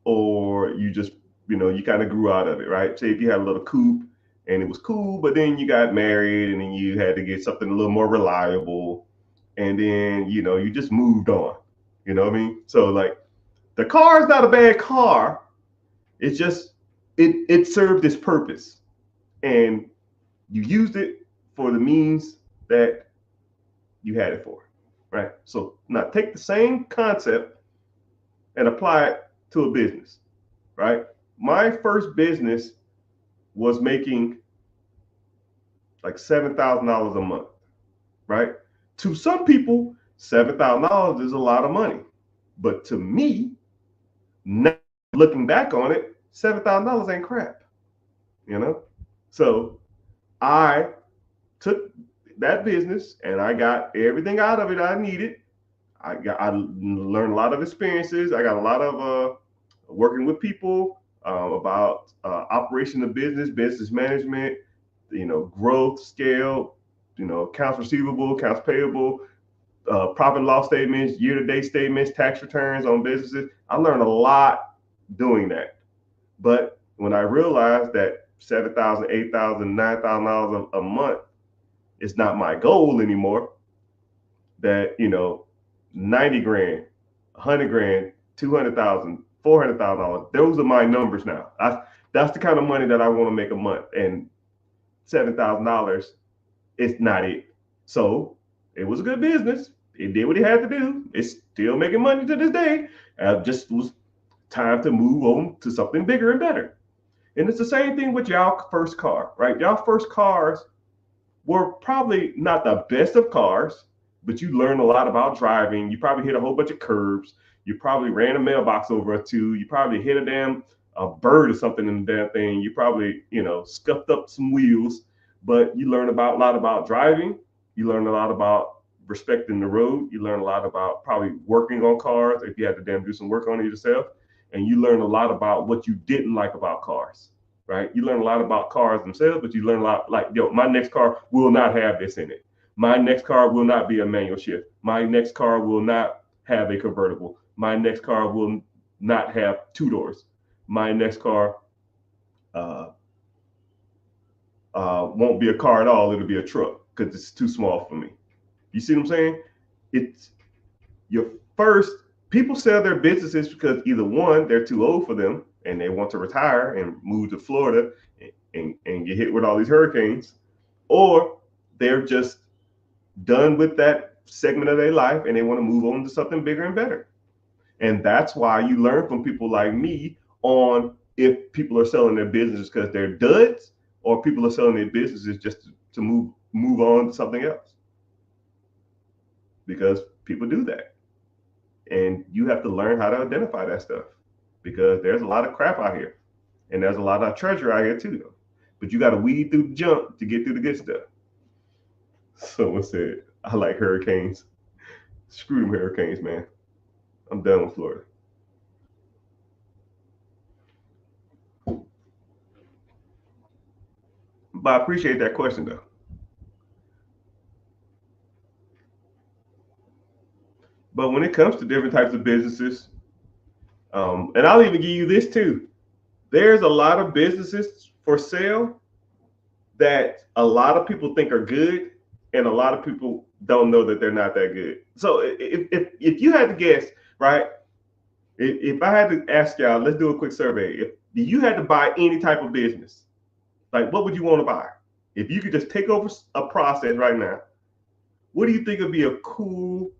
or you just, you kind of grew out of it, right? Say if you had a little coupe and it was cool, but then you got married and then you had to get something a little more reliable, and then you just moved on. You know what I mean? So like the car is not a bad car. It's just it served its purpose, and you used it for the means that you had it for, right? So now take the same concept and apply it to a business, right? My first business was making like $7,000 a month, right? To some people, $7,000 is a lot of money, but to me, now looking back on it, $7,000 ain't crap, you know. So I took that business and I got everything out of it I needed. I learned a lot of experiences. I got a lot of working with people about operation of business management, growth, scale, accounts receivable, accounts payable, profit and loss statements, year-to-date statements, tax returns on businesses. I learned a lot doing that. But when I realized that $7,000, $8,000, $9,000 a month is not my goal anymore, that 90 grand, 100 grand, 200,000, $400,000, those are my numbers now. That's the kind of money that I want to make a month, and $7,000 is not it. So it was a good business. It did what it had to do. It's still making money to this day. Just was time to move on to something bigger and better. And it's the same thing with y'all first car, right? Y'all first cars were probably not the best of cars, but you learned a lot about driving. You probably hit a whole bunch of curbs. You probably ran a mailbox over or two. You probably hit a bird or something in the damn thing. You probably, scuffed up some wheels, but you learn a lot about driving. You learn a lot about respecting the road. You learn a lot about probably working on cars if you had to do some work on it yourself. And you learn a lot about what you didn't like about cars, right? You learn a lot about cars themselves, but you learn a lot like, my next car will not have this in it. My next car will not be a manual shift. My next car will not have a convertible. My next car will not have two doors. My next car won't be a car at all. It'll be a truck because it's too small for me. You see what I'm saying? It's your first. People sell their businesses because either one, they're too old for them and they want to retire and move to Florida and get hit with all these hurricanes, or they're just done with that segment of their life and they want to move on to something bigger and better. And that's why you learn from people like me on if people are selling their businesses because they're duds, or people are selling their businesses just to move on to something else. Because people do that. And you have to learn how to identify that stuff, because there's a lot of crap out here and there's a lot of treasure out here too. But you got to weed through the junk to get through the good stuff. Someone said, I like hurricanes. Screw them hurricanes, man. I'm done with Florida. But I appreciate that question though. But when it comes to different types of businesses, and I'll even give you this too. There's a lot of businesses for sale that a lot of people think are good, and a lot of people don't know that they're not that good. So if you had to guess, right? If I had to ask y'all, let's do a quick survey. If you had to buy any type of business, like what would you want to buy? If you could just take over a process right now, what do you think would be a cool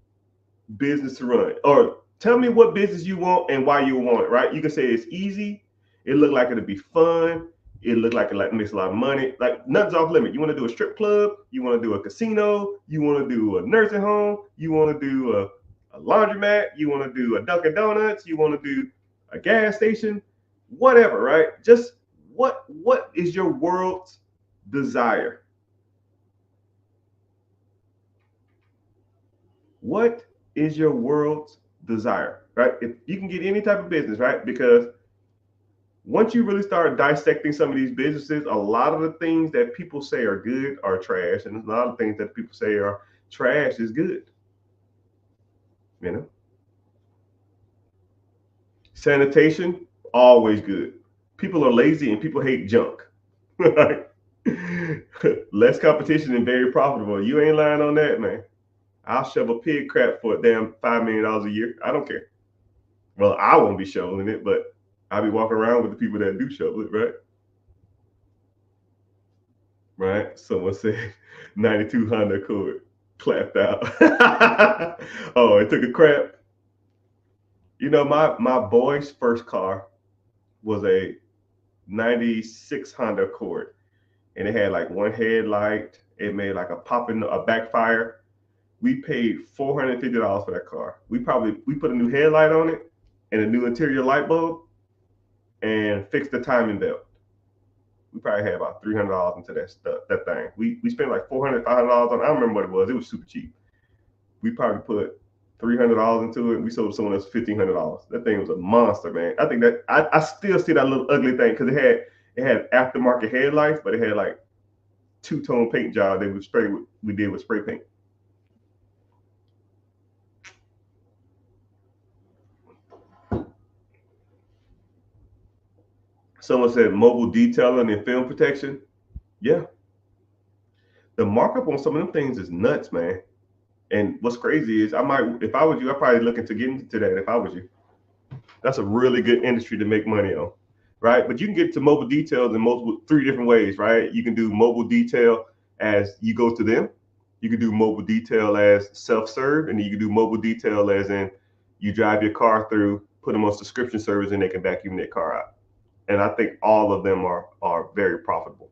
business to run? Or tell me what business you want and why you want it, right? You can say it's easy. It looked like it'd be fun. It looked like it makes a lot of money. Like nothing's off limit. You want to do a strip club? You want to do a casino? You want to do a nursing home? You want to do a laundromat? You want to do a Dunkin' Donuts? You want to do a gas station? Whatever, right? Just what is your world's desire? What is your world's desire, right? If you can get any type of business, right? Because once you really start dissecting some of these businesses, a lot of the things that people say are good are trash, and a lot of things that people say are trash is good. You know, sanitation always good. People are lazy and people hate junk. Less competition and very profitable. You ain't lying on that, man. I'll shove a pig crap for a damn $5 million a year. I don't care. Well, I won't be shoveling it, but I'll be walking around with the people that do shovel it, right? Right? Someone said 92 Honda Accord clapped out. Oh, it took a crap. You know, my boy's first car was a 96 Honda Accord, and it had like one headlight. It made like a popping a backfire. We paid $450 for that car. We put a new headlight on it and a new interior light bulb and fixed the timing belt. We probably had about $300 into that thing. We spent like $400, $500 on. I don't remember what it was. It was super cheap. We probably put $300 into it. We sold someone else $1,500. That thing was a monster, man. I think that I still see that little ugly thing because it had aftermarket headlights, but it had like two-tone paint job that we did with spray paint. Someone said mobile detailing and film protection. Yeah, the markup on some of them things is nuts, man. And what's crazy is if I was you, I'd probably look into getting into that if I was you. That's a really good industry to make money on, right? But you can get to mobile details in multiple three different ways, right? You can do mobile detail as you go to them. You can do mobile detail as self-serve, and then you can do mobile detail as in you drive your car through, put them on subscription service, and they can vacuum their car out. And I think all of them are very profitable.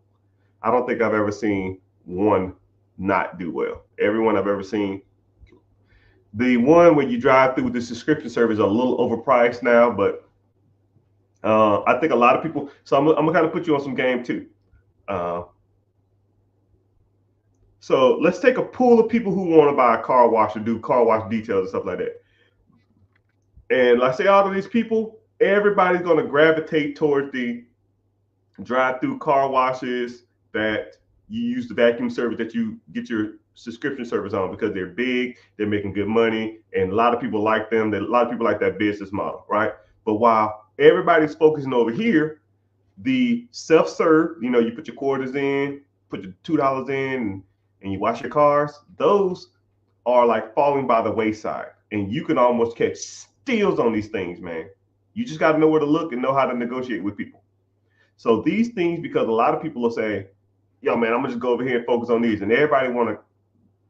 I don't think I've ever seen one not do well. Everyone I've ever seen, the one where you drive through with the subscription service is a little overpriced now, but I think a lot of people. So I'm gonna kind of put you on some game too. Uh, so let's take a pool of people who want to buy a car wash or do car wash details and stuff like that. And like say all of these people, everybody's gonna gravitate towards the drive-through car washes that you use the vacuum service that you get your subscription service on because they're big, they're making good money, and a lot of people like them. A lot of people like that business model, right? But while everybody's focusing over here, the self-serve, you put your quarters in, put your $2 in, and you wash your cars. Those are like falling by the wayside, and you can almost catch steals on these things, man. You just got to know where to look and know how to negotiate with people. So these things, because a lot of people will say, yo, man, I'm gonna just go over here and focus on these. And everybody want to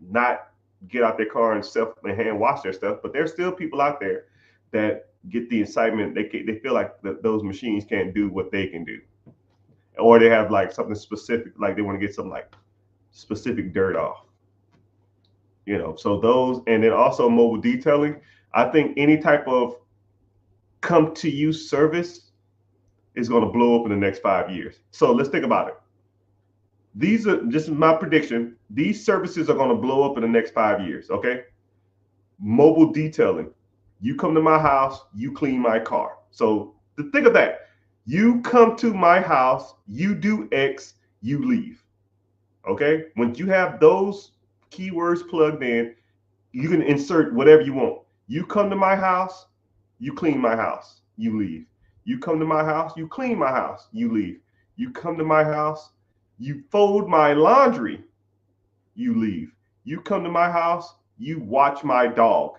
not get out their car and self and hand wash their stuff, but there's still people out there that get the excitement. They feel like those machines can't do what they can do, or they have like something specific, like they want to get some like specific dirt off. So those, and then also mobile detailing. I think any type of come to you service is going to blow up in the next 5 years. So let's think about it. These are just my prediction. These services are going to blow up in the next 5 years. Okay. Mobile detailing. You come to my house, you clean my car. So think of that. You come to my house, you do X, you leave. Okay. When you have those keywords plugged in, you can insert whatever you want. You come to my house, you clean my house, you leave. You come to my house, you clean my house, you leave. You come to my house, you fold my laundry, you leave. You come to my house, you watch my dog,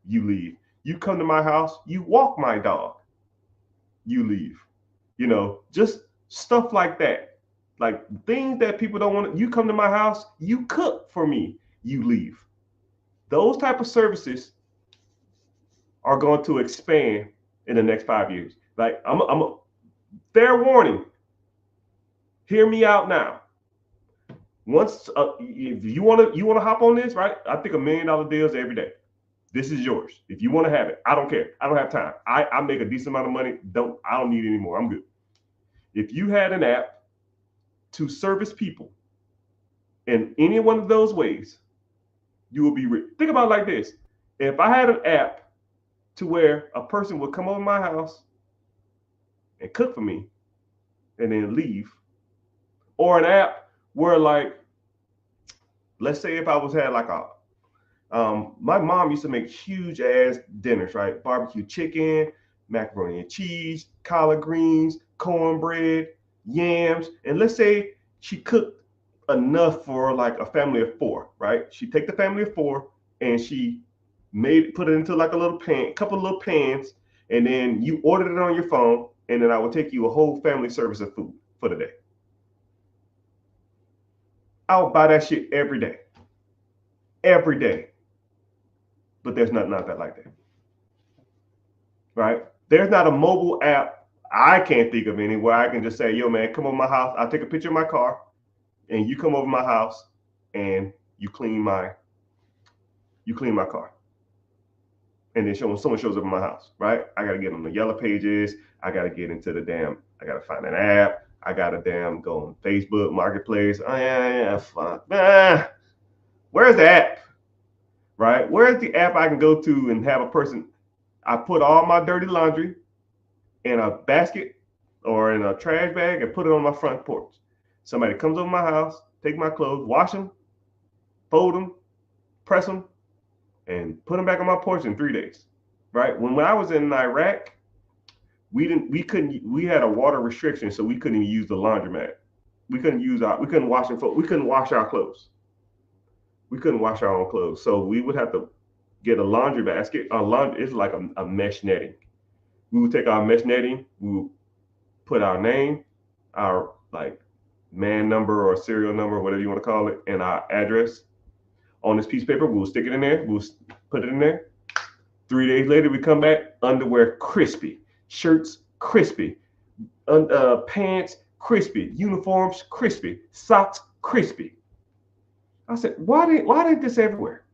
you leave. You come to my house, you walk my dog, you leave. Just stuff like that. Like things that people don't want. You come to my house, you cook for me, you leave. Those type of services are going to expand in the next 5 years. Like I'm a fair warning. Hear me out now. Once if you want to hop on this, right? I think $1 million deals every day. This is yours. If you want to have it, I don't care. I don't have time. I make a decent amount of money. I don't need it anymore. I'm good. If you had an app to service people in any one of those ways, you will be rich. Think about it like this. If I had an app to where a person would come over my house and cook for me and then leave, or an app where, like, let's say if I had like My mom used to make huge ass dinners, right? Barbecue chicken, macaroni and cheese, collard greens, cornbread, yams. And let's say she cooked enough for like a family of four, right? She take the family of four and she put it into like a little pan, couple of little pans, and then you ordered it on your phone, and then I would take you a whole family service of food for the day. I would buy that shit every day. But there's nothing out there like that, right? There's not a mobile app I can't think of any where I can just say, yo, man, come over my house. I'll take a picture of my car, and you come over my house, and you clean my car. And then someone shows up in my house, right? I got to get on the yellow pages. I got to get into I got to find an app. I got to go on Facebook Marketplace. Oh, yeah, fuck. Where's the app? Right? Where's the app I can go to and have a person? I put all my dirty laundry in a basket or in a trash bag and put it on my front porch. Somebody comes over my house, take my clothes, wash them, fold them, press them, and put them back on my porch in 3 days. Right? When I was in Iraq, we had a water restriction, so we couldn't even use the laundromat. We couldn't wash our clothes. We couldn't wash our own clothes. So we would have to get a laundry basket. It's like a mesh netting. We would take our mesh netting, we would put our name, our like man number or serial number, whatever you want to call it, and our address on this piece of paper. We'll stick it in there. We'll put it in there. 3 days later, we come back, underwear crispy, shirts crispy, pants crispy, uniforms crispy, socks crispy. I said, why did this everywhere?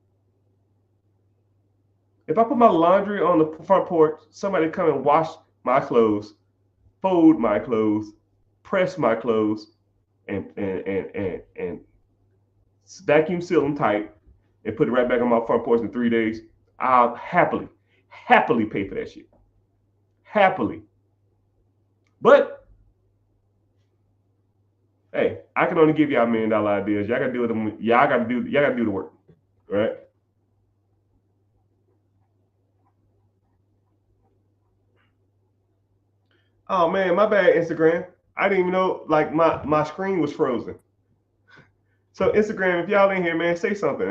If I put my laundry on the front porch, somebody come and wash my clothes, fold my clothes, press my clothes, and vacuum seal them tight, and put it right back on my front porch in 3 days, I'll happily pay for that shit. Happily. But hey, I can only give y'all $1 million ideas. Y'all gotta do it. Y'all gotta do the work, right? Oh man, my bad, Instagram. I didn't even know like my screen was frozen. So Instagram, if y'all in here, man, say something.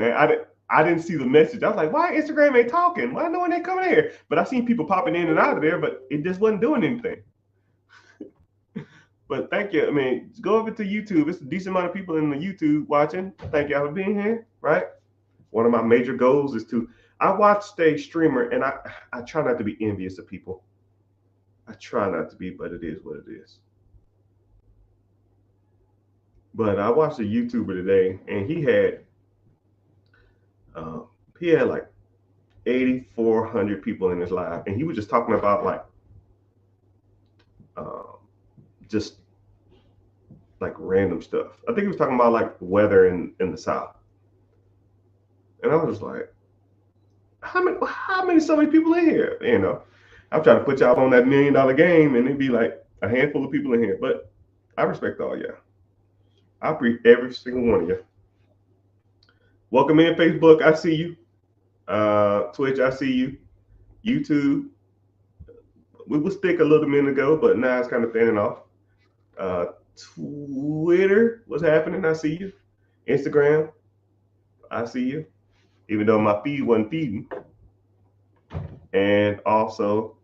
I didn't see the message. I was like, why Instagram ain't talking? Why no one ain't coming here? But I seen people popping in and out of there, but it just wasn't doing anything. But thank you. I mean, go over to YouTube. It's a decent amount of people in the YouTube watching. Thank y'all for being here, right? One of my major goals is I watched a streamer, and I try not to be envious of people. I try not to be, but it is what it is. But I watched a YouTuber today, and he had like 8,400 people in his live, and he was just talking about like just like random stuff. I think he was talking about like weather in the South, and I was just like, how many so many people in here? You know, I'm trying to put y'all on that $1 million game, and it'd be like a handful of people in here. But I respect all y'all. I appreciate every single one of you. Welcome in Facebook. I see you. Twitch. I see you. YouTube. We was thick a little minute ago, but now it's kind of thinning off. Twitter. What's happening? I see you. Instagram. I see you. Even though my feed wasn't feeding. And also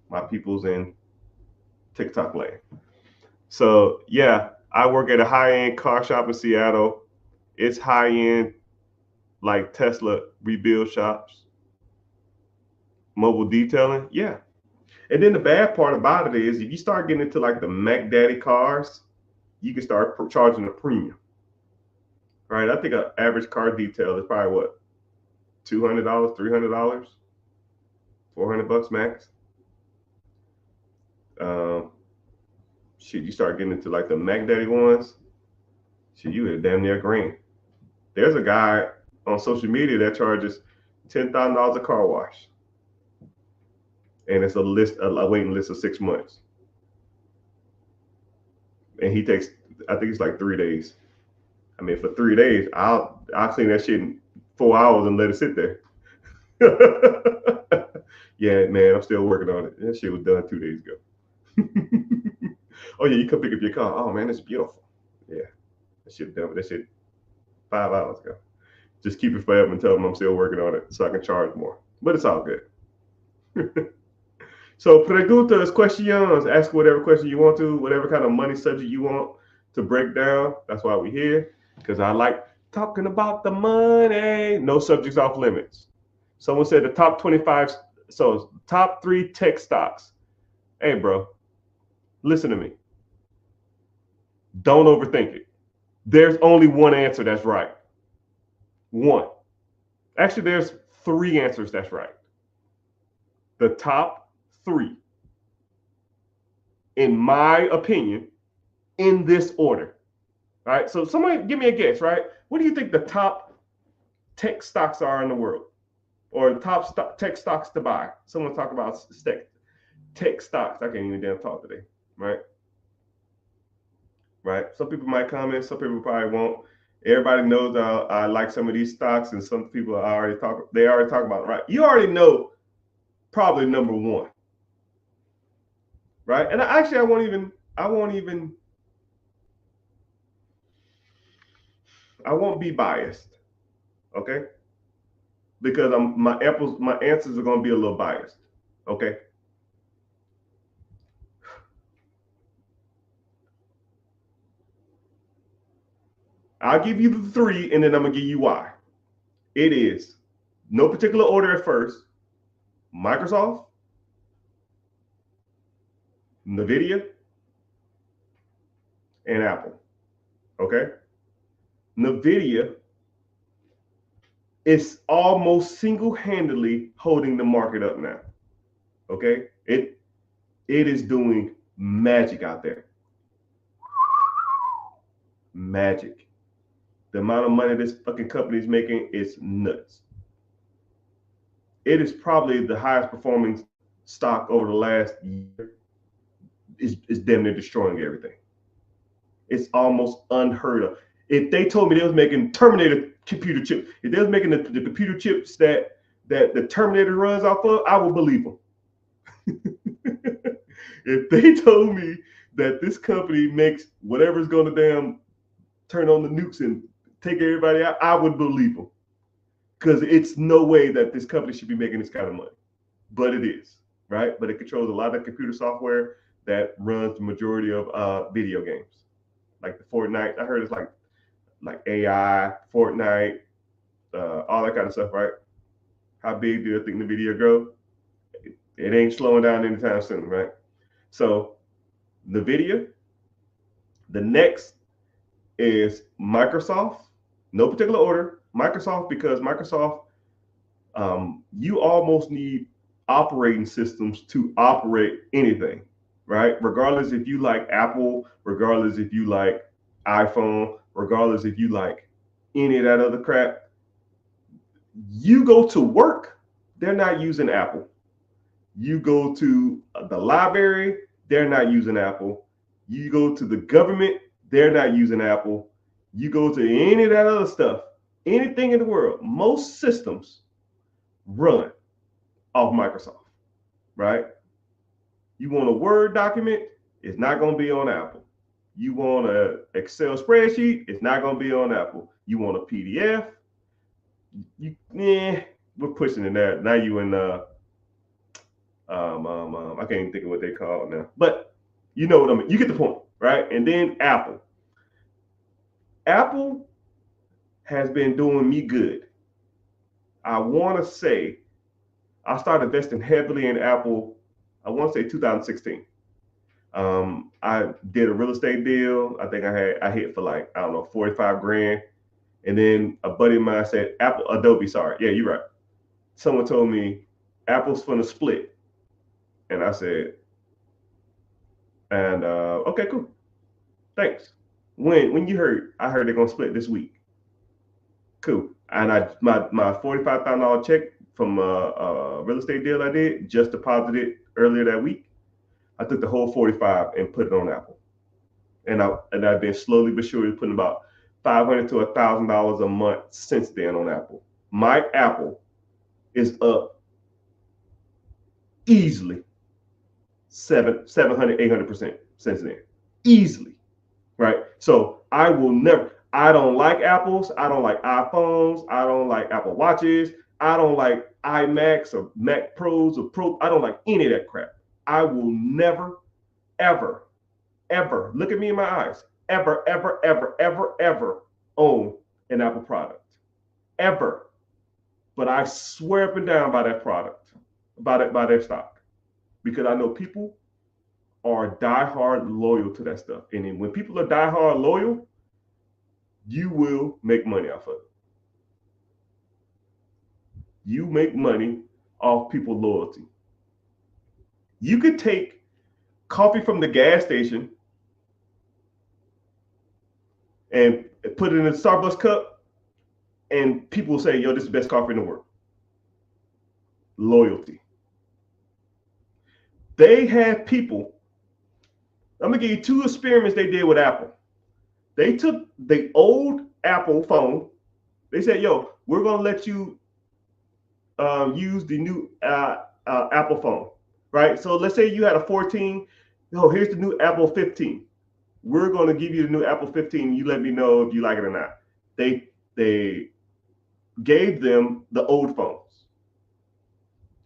my people's in TikTok land. So yeah, I work at a high-end car shop in Seattle. It's high-end, like Tesla rebuild shops, mobile detailing. Yeah. And then the bad part about it is if you start getting into like the Mac Daddy cars, you can start charging a premium. Right? I think an average car detail is probably what? $200, $300, $400 max. Shit, you start getting into like the Mac Daddy ones, shit, you hit damn near grand. There's a guy on social media that charges $10,000 a car wash, and it's a waiting list of 6 months. And he takes, I think it's like 3 days. I mean, for 3 days, I'll clean that shit in 4 hours and let it sit there. Yeah, man, I'm still working on it. That shit was done 2 days ago. Oh yeah, you come pick up your car. Oh man, it's beautiful. Yeah, that shit done. That shit 5 hours ago. Just keep it forever and tell them I'm still working on it so I can charge more. But it's all good. So preguntas, questions. Ask whatever question you want to, whatever kind of money subject you want to break down. That's why we're here, because I like talking about the money. No subjects off limits. Someone said the top 25, so top 3 tech stocks. Hey, bro, listen to me. Don't overthink it. There's only one answer that's right. One. Actually, there's 3 answers that's right. The top 3, in my opinion, in this order. All right. So somebody give me a guess, right? What do you think the top tech stocks are in the world? Or the top tech stocks to buy? Someone talk about tech stocks. I can't even damn talk today, right? Right. Some people might comment, some people probably won't. Everybody knows I like some of these stocks, and some people already talk about it, right? You already know probably number 1. Right? And actually I won't be biased. Okay? Because my answers are gonna be a little biased. Okay? I'll give you the 3 and then I'm gonna give you why. It is no particular order at first. Microsoft, Nvidia, and Apple. Okay? Nvidia is almost single-handedly holding the market up now. Okay? It is doing magic out there. Magic. The amount of money this fucking company is making is nuts. It is probably the highest performing stock over the last year. It's damn near destroying everything. It's almost unheard of. If they told me they was making Terminator computer chips, if they was making the computer chips that the Terminator runs off of, I would believe them. If they told me that this company makes whatever's going to damn turn on the nukes and take everybody out, I would believe them. Because it's no way that this company should be making this kind of money. But it is, right? But it controls a lot of computer software that runs the majority of video games. Like the Fortnite, I heard it's like AI, Fortnite, all that kind of stuff, right? How big do you think the video grow? It ain't slowing down anytime soon, right? So NVIDIA, the next is Microsoft, no particular order. Microsoft, because Microsoft, you almost need operating systems to operate anything, right? Regardless if you like Apple, regardless if you like iPhone, regardless if you like any of that other crap, you go to work, they're not using Apple. You go to the library, they're not using Apple. You go to the government, they're not using Apple. You go to any of that other stuff, anything in the world, most systems run off Microsoft, right? You want a Word document, it's not going to be on Apple. You want an Excel spreadsheet, it's not going to be on Apple. You want a PDF, we're pushing in there. Now you in I can't even think of what they call it now, but you know what I mean. You get the point, right? And then Apple. Apple has been doing me good. I want to say I started investing heavily in Apple, I want to say 2016. I did a real estate deal. I think I hit for like, I don't know, 45 grand. And then a buddy of mine said, Adobe, sorry. Yeah, you're right. Someone told me Apple's gonna split. And I said, okay, cool. Thanks. When you heard? I heard they're gonna split this week. Cool. And my $45,000 check from a real estate deal I did just deposited earlier that week. I took the whole 45 and put it on Apple. And I've been slowly but surely putting about $500 to $1,000 a month since then on Apple. my Apple is up easily 700, 800% since then. Easily, right? So I will never, I don't like Apples. I don't like iPhones. I don't like Apple Watches. I don't like iMacs or Mac Pros or Pro. I don't like any of that crap. I will never, ever, ever, look at me in my eyes, ever, ever, ever, ever, ever own an Apple product. Ever. But I swear up and down by that product, by their stock. Because I know people are diehard loyal to that stuff. And then when people are diehard loyal, you will make money off of it. You make money off people's loyalty. You could take coffee from the gas station and put it in a Starbucks cup, and people will say, yo, this is the best coffee in the world. Loyalty. They had people, I'm going to give you two experiments they did with Apple. They took the old Apple phone. They said, yo, we're going to let you use the new Apple phone, right? So let's say you had a 14. Oh, here's the new Apple 15. We're going to give you the new Apple 15. You let me know if you like it or not. They gave them the old phones.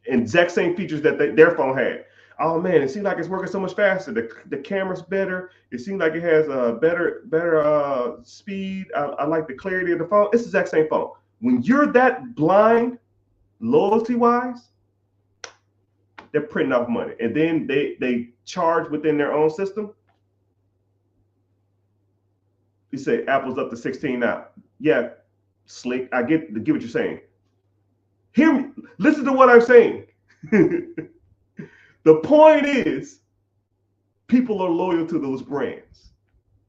Exact same features that their phone had. Oh man, it seems like it's working so much faster. The camera's better. It seems like it has a better speed. I like the clarity of the phone. It's the exact same phone. When you're that blind, loyalty wise, they're printing off money, and then they charge within their own system. You say Apple's up to 16 now. Yeah, slick. I get what you're saying. Hear me. Listen to what I'm saying. The point is, people are loyal to those brands,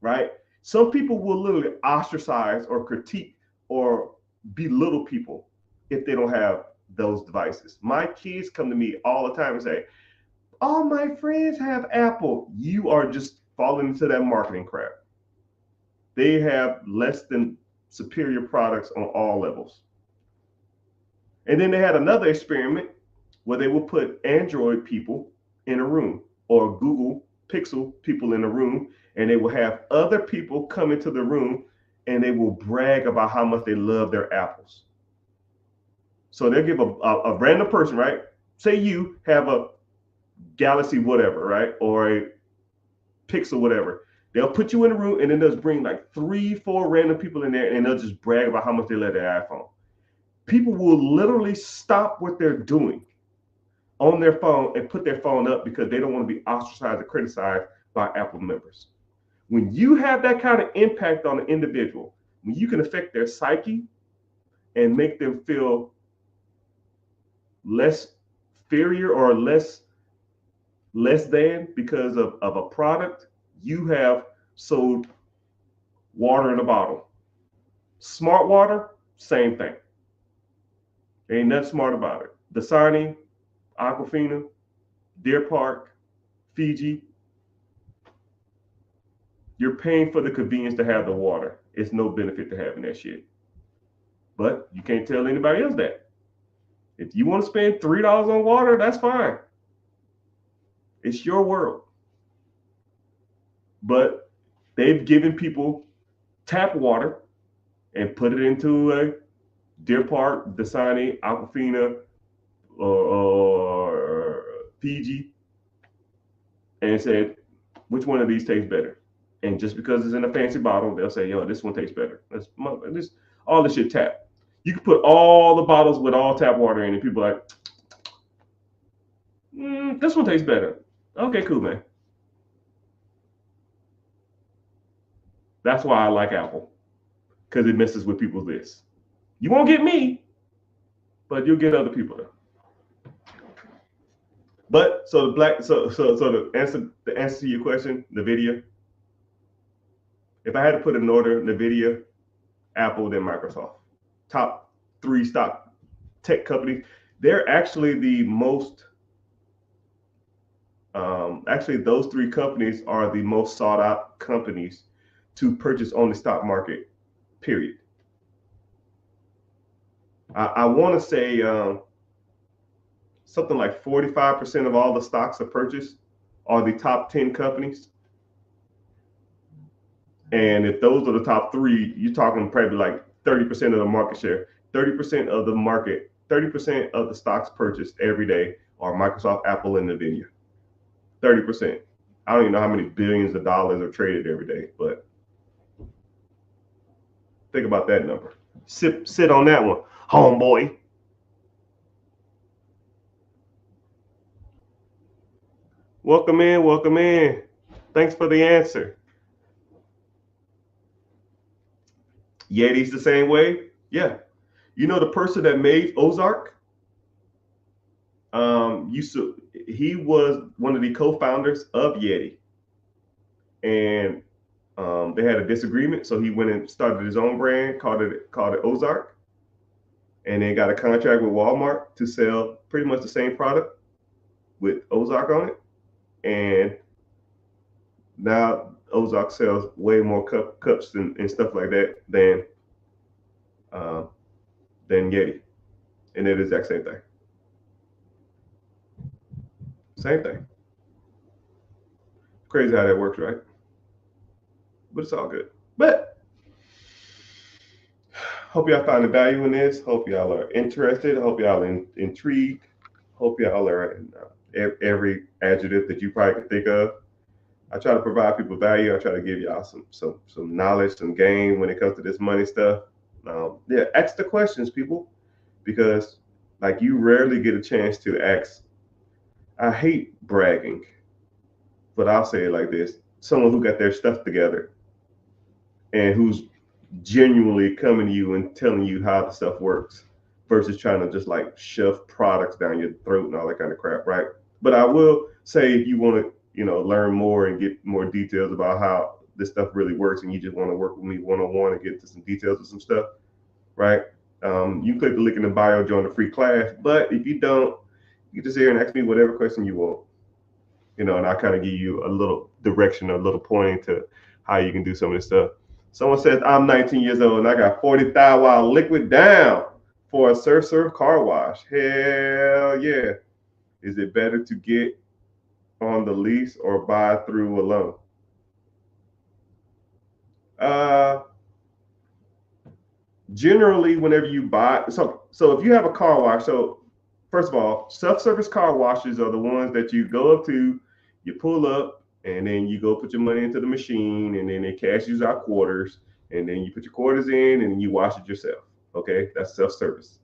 right? Some people will literally ostracize or critique or belittle people if they don't have those devices. My kids come to me all the time and say, all my friends have Apple. You are just falling into that marketing crap. They have less than superior products on all levels. And then they had another experiment where they will put Android people in a room or Google Pixel people in a room, and they will have other people come into the room and they will brag about how much they love their Apples. So they'll give a random person, right? Say you have a Galaxy whatever, right? Or a Pixel whatever. They'll put you in a room and then they'll bring like 3-4 random people in there and they'll just brag about how much they love their iPhone. People will literally stop what they're doing on their phone and put their phone up because they don't want to be ostracized or criticized by Apple members. When you have that kind of impact on an individual, when you can affect their psyche and make them feel less inferior or less than because of a product, you have sold water in a bottle. Smart water, same thing. Ain't nothing smart about it. Dasani, Aquafina, Deer Park, Fiji. You're paying for the convenience to have the water. It's no benefit to having that shit. But you can't tell anybody else that. If you want to spend $3 on water, that's fine. It's your world. But they've given people tap water and put it into a Deer Park, Dasani, Aquafina, or Fiji, and said, which one of these tastes better? And just because it's in a fancy bottle, they'll say, yo, this one tastes better. All this shit tap. You can put all the bottles with all tap water in, and people are like, this one tastes better. Okay, cool, man. That's why I like Apple, because it messes with people's lists. You won't get me, but you'll get other people there. But so the answer to your question, NVIDIA. If I had to put in order, NVIDIA, Apple, then Microsoft. Top 3 stock tech companies. They're actually the most. Actually, those 3 companies are the most sought out companies to purchase on the stock market. Period. I want to say something like 45% of all the stocks are purchased are the top 10 companies. And if those are the top three, you're talking probably like 30% of the market share. 30% of the market, 30% of the stocks purchased every day are Microsoft, Apple, and Nvidia. 30%. I don't even know how many billions of dollars are traded every day, but think about that number. Sit on that one, homeboy. Welcome in, welcome in. Thanks for the answer. Yeti's the same way? Yeah. You know the person that made Ozark? He was one of the co-founders of Yeti. And they had a disagreement, so he went and started his own brand, called it Ozark, and then got a contract with Walmart to sell pretty much the same product with Ozark on it. And now Ozark sells way more cups and stuff like that than Yeti, and they're the exact same thing. Same thing. Crazy how that works, right? But it's all good. But hope y'all find the value in this. Hope y'all are interested. Hope y'all are intrigued. Hope y'all are in every adjective that you probably could think of. I try to provide people value. I try to give y'all some knowledge, some game when it comes to this money stuff. Yeah, ask the questions, people, because like you rarely get a chance to ask. I hate bragging, but I'll say it like this: someone who got their stuff together and who's genuinely coming to you and telling you how the stuff works versus trying to just like shove products down your throat and all that kind of crap, right? But I will say if you want to, learn more and get more details about how this stuff really works and you just want to work with me one-on-one and get into some details of some stuff, right? You can click the link in the bio, join the free class. But if you don't, you can just here and ask me whatever question you want, and I kind of give you a little direction, a little pointing to how you can do some of this stuff. Someone says, I'm 19 years old and I got 40,000 while liquid down for a serve car wash. Hell yeah. Is it better to get on the lease or buy through a loan? Generally, whenever you buy, so if you have a car wash, so first of all, self-service car washes are the ones that you go up to, you pull up, and then you go put your money into the machine, and then it cashes out quarters, and then you put your quarters in, and you wash it yourself. Okay, that's self-service.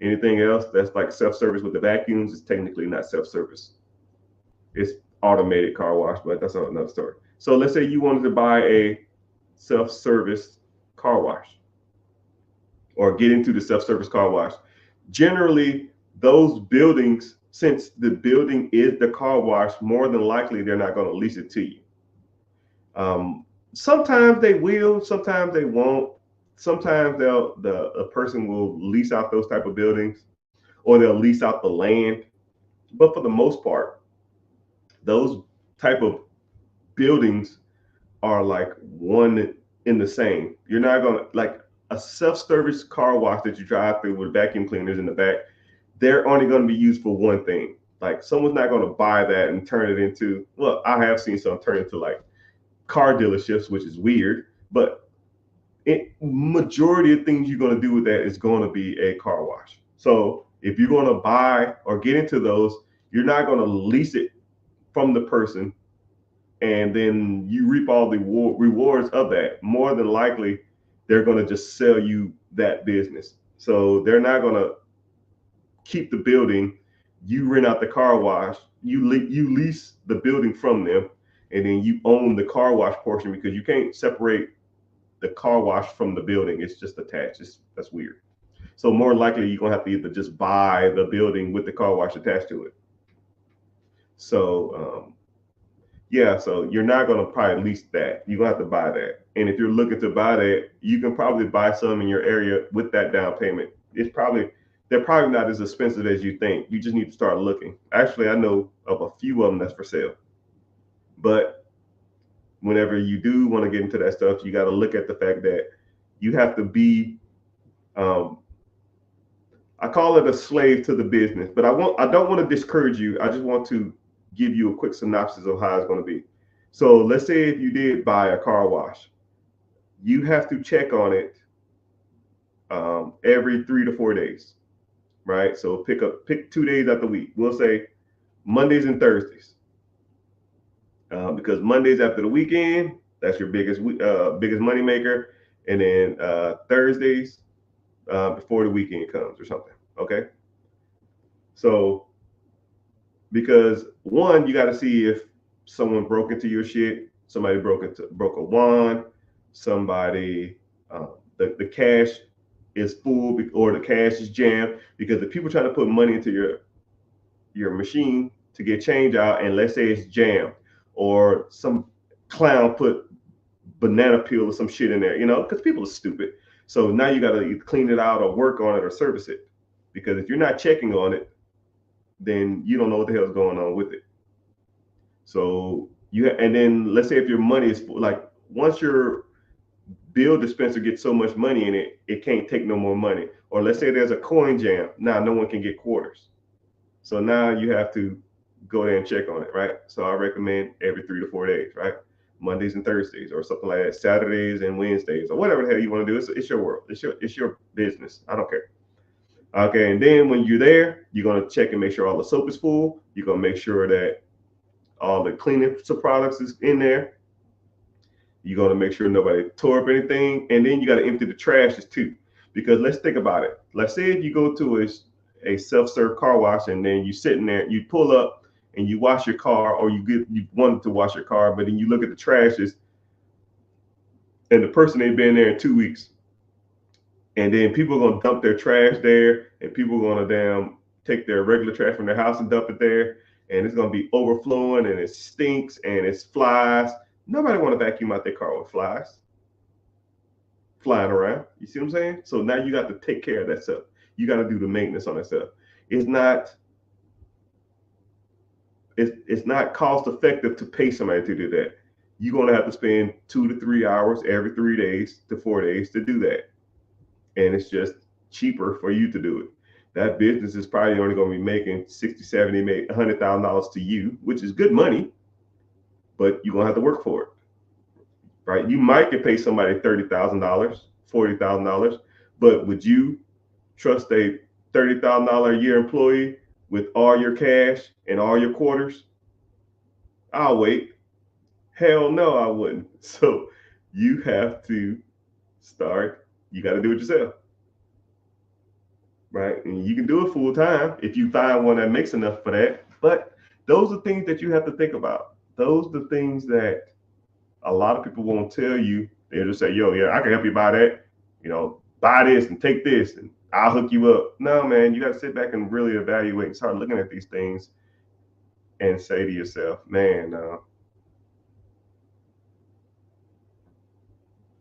Anything else that's like self-service with the vacuums is technically not self-service. It's automated car wash, but that's another story. So let's say you wanted to buy a self-service car wash or get into the self-service car wash. Generally, those buildings, since the building is the car wash, more than likely they're not going to lease it to you. Sometimes they will, sometimes they won't. Sometimes a person will lease out those type of buildings, or they'll lease out the land. But for the most part, those type of buildings are like one in the same. You're not gonna like a self-service car wash that you drive through with vacuum cleaners in the back. They're only going to be used for one thing. Like someone's not going to buy that and turn it into. Well, I have seen some turn into like car dealerships, which is weird. But majority of things you're going to do with that is going to be a car wash. So if you're going to buy or get into those, you're not going to lease it from the person and then you reap all the rewards of that. More than likely, they're going to just sell you that business. So they're not going to keep the building. You rent out the car wash. You lease the building from them, and then you own the car wash portion because you can't separate the car wash from the building. It's just attached. That's weird. So more likely, you're gonna have to either just buy the building with the car wash attached to it. So yeah, so you're not going to probably lease that. You're going to have to buy that. And if you're looking to buy that, you can probably buy some in your area with that down payment. They're probably not as expensive as you think. You just need to start looking. Actually, I know of a few of them that's for sale. But whenever you do want to get into that stuff, you got to look at the fact that you have to be I call it a slave to the business, but I don't want to discourage you. I just want to give you a quick synopsis of how it's going to be. So let's say if you did buy a car wash, you have to check on it every 3 to 4 days, right? So pick 2 days out the week. We'll say Mondays and Thursdays, because Mondays after the weekend, that's your biggest money maker, and then Thursdays before the weekend comes or something. Okay, so because one, you got to see if someone broke into your shit, somebody broke a wand, somebody the cash is full or the cash is jammed, because if people trying to put money into your machine to get change out, and let's say it's jammed, or some clown put banana peel or some shit in there, because people are stupid. So now you got to either clean it out or work on it or service it, because if you're not checking on it, then you don't know what the hell's going on with it. So and then let's say if your money is full, like once your bill dispenser gets so much money in it, it can't take no more money. Or let's say there's a coin jam, now no one can get quarters. So now you have to go there and check on it, right? So I recommend every 3 to 4 days, right? Mondays and Thursdays or something like that, Saturdays and Wednesdays or whatever the hell you want to do. It's your world. It's your business. I don't care. Okay, and then when you're there, you're gonna check and make sure all the soap is full. You're gonna make sure that all the cleaning products is in there. You're gonna make sure nobody tore up anything, and then you got to empty the trashes too. Because let's think about it. Let's say if you go to a self-serve car wash, and then you sitting there, you pull up and you wash your car, or you wanted to wash your car, but then you look at the trashes, and the person ain't been there in 2 weeks. And then people are gonna dump their trash there, and people are gonna take their regular trash from their house and dump it there, and it's gonna be overflowing, and it stinks, and it's flies. Nobody want to vacuum out their car with flies flying around. You see what I'm saying? So now you got to take care of that stuff. You got to do the maintenance on that stuff. It's not cost effective to pay somebody to do that. You're gonna have to spend 2 to 3 hours every 3 to 4 days to do that. And it's just cheaper for you to do it. That business is probably only going to be making $60, $70, maybe $100,000 to you, which is good money, but you're going to have to work for it, right? You might get paid somebody $30,000, $40,000, but would you trust a $30,000 a year employee with all your cash and all your quarters? I'll wait. Hell no, I wouldn't. So you have to you got to do it yourself. Right? And you can do it full time if you find one that makes enough for that. But those are things that you have to think about. Those are the things that a lot of people won't tell you. They'll just say, yo, yeah, I can help you buy that. Buy this and take this and I'll hook you up. No, man, you got to sit back and really evaluate and start looking at these things and say to yourself, man,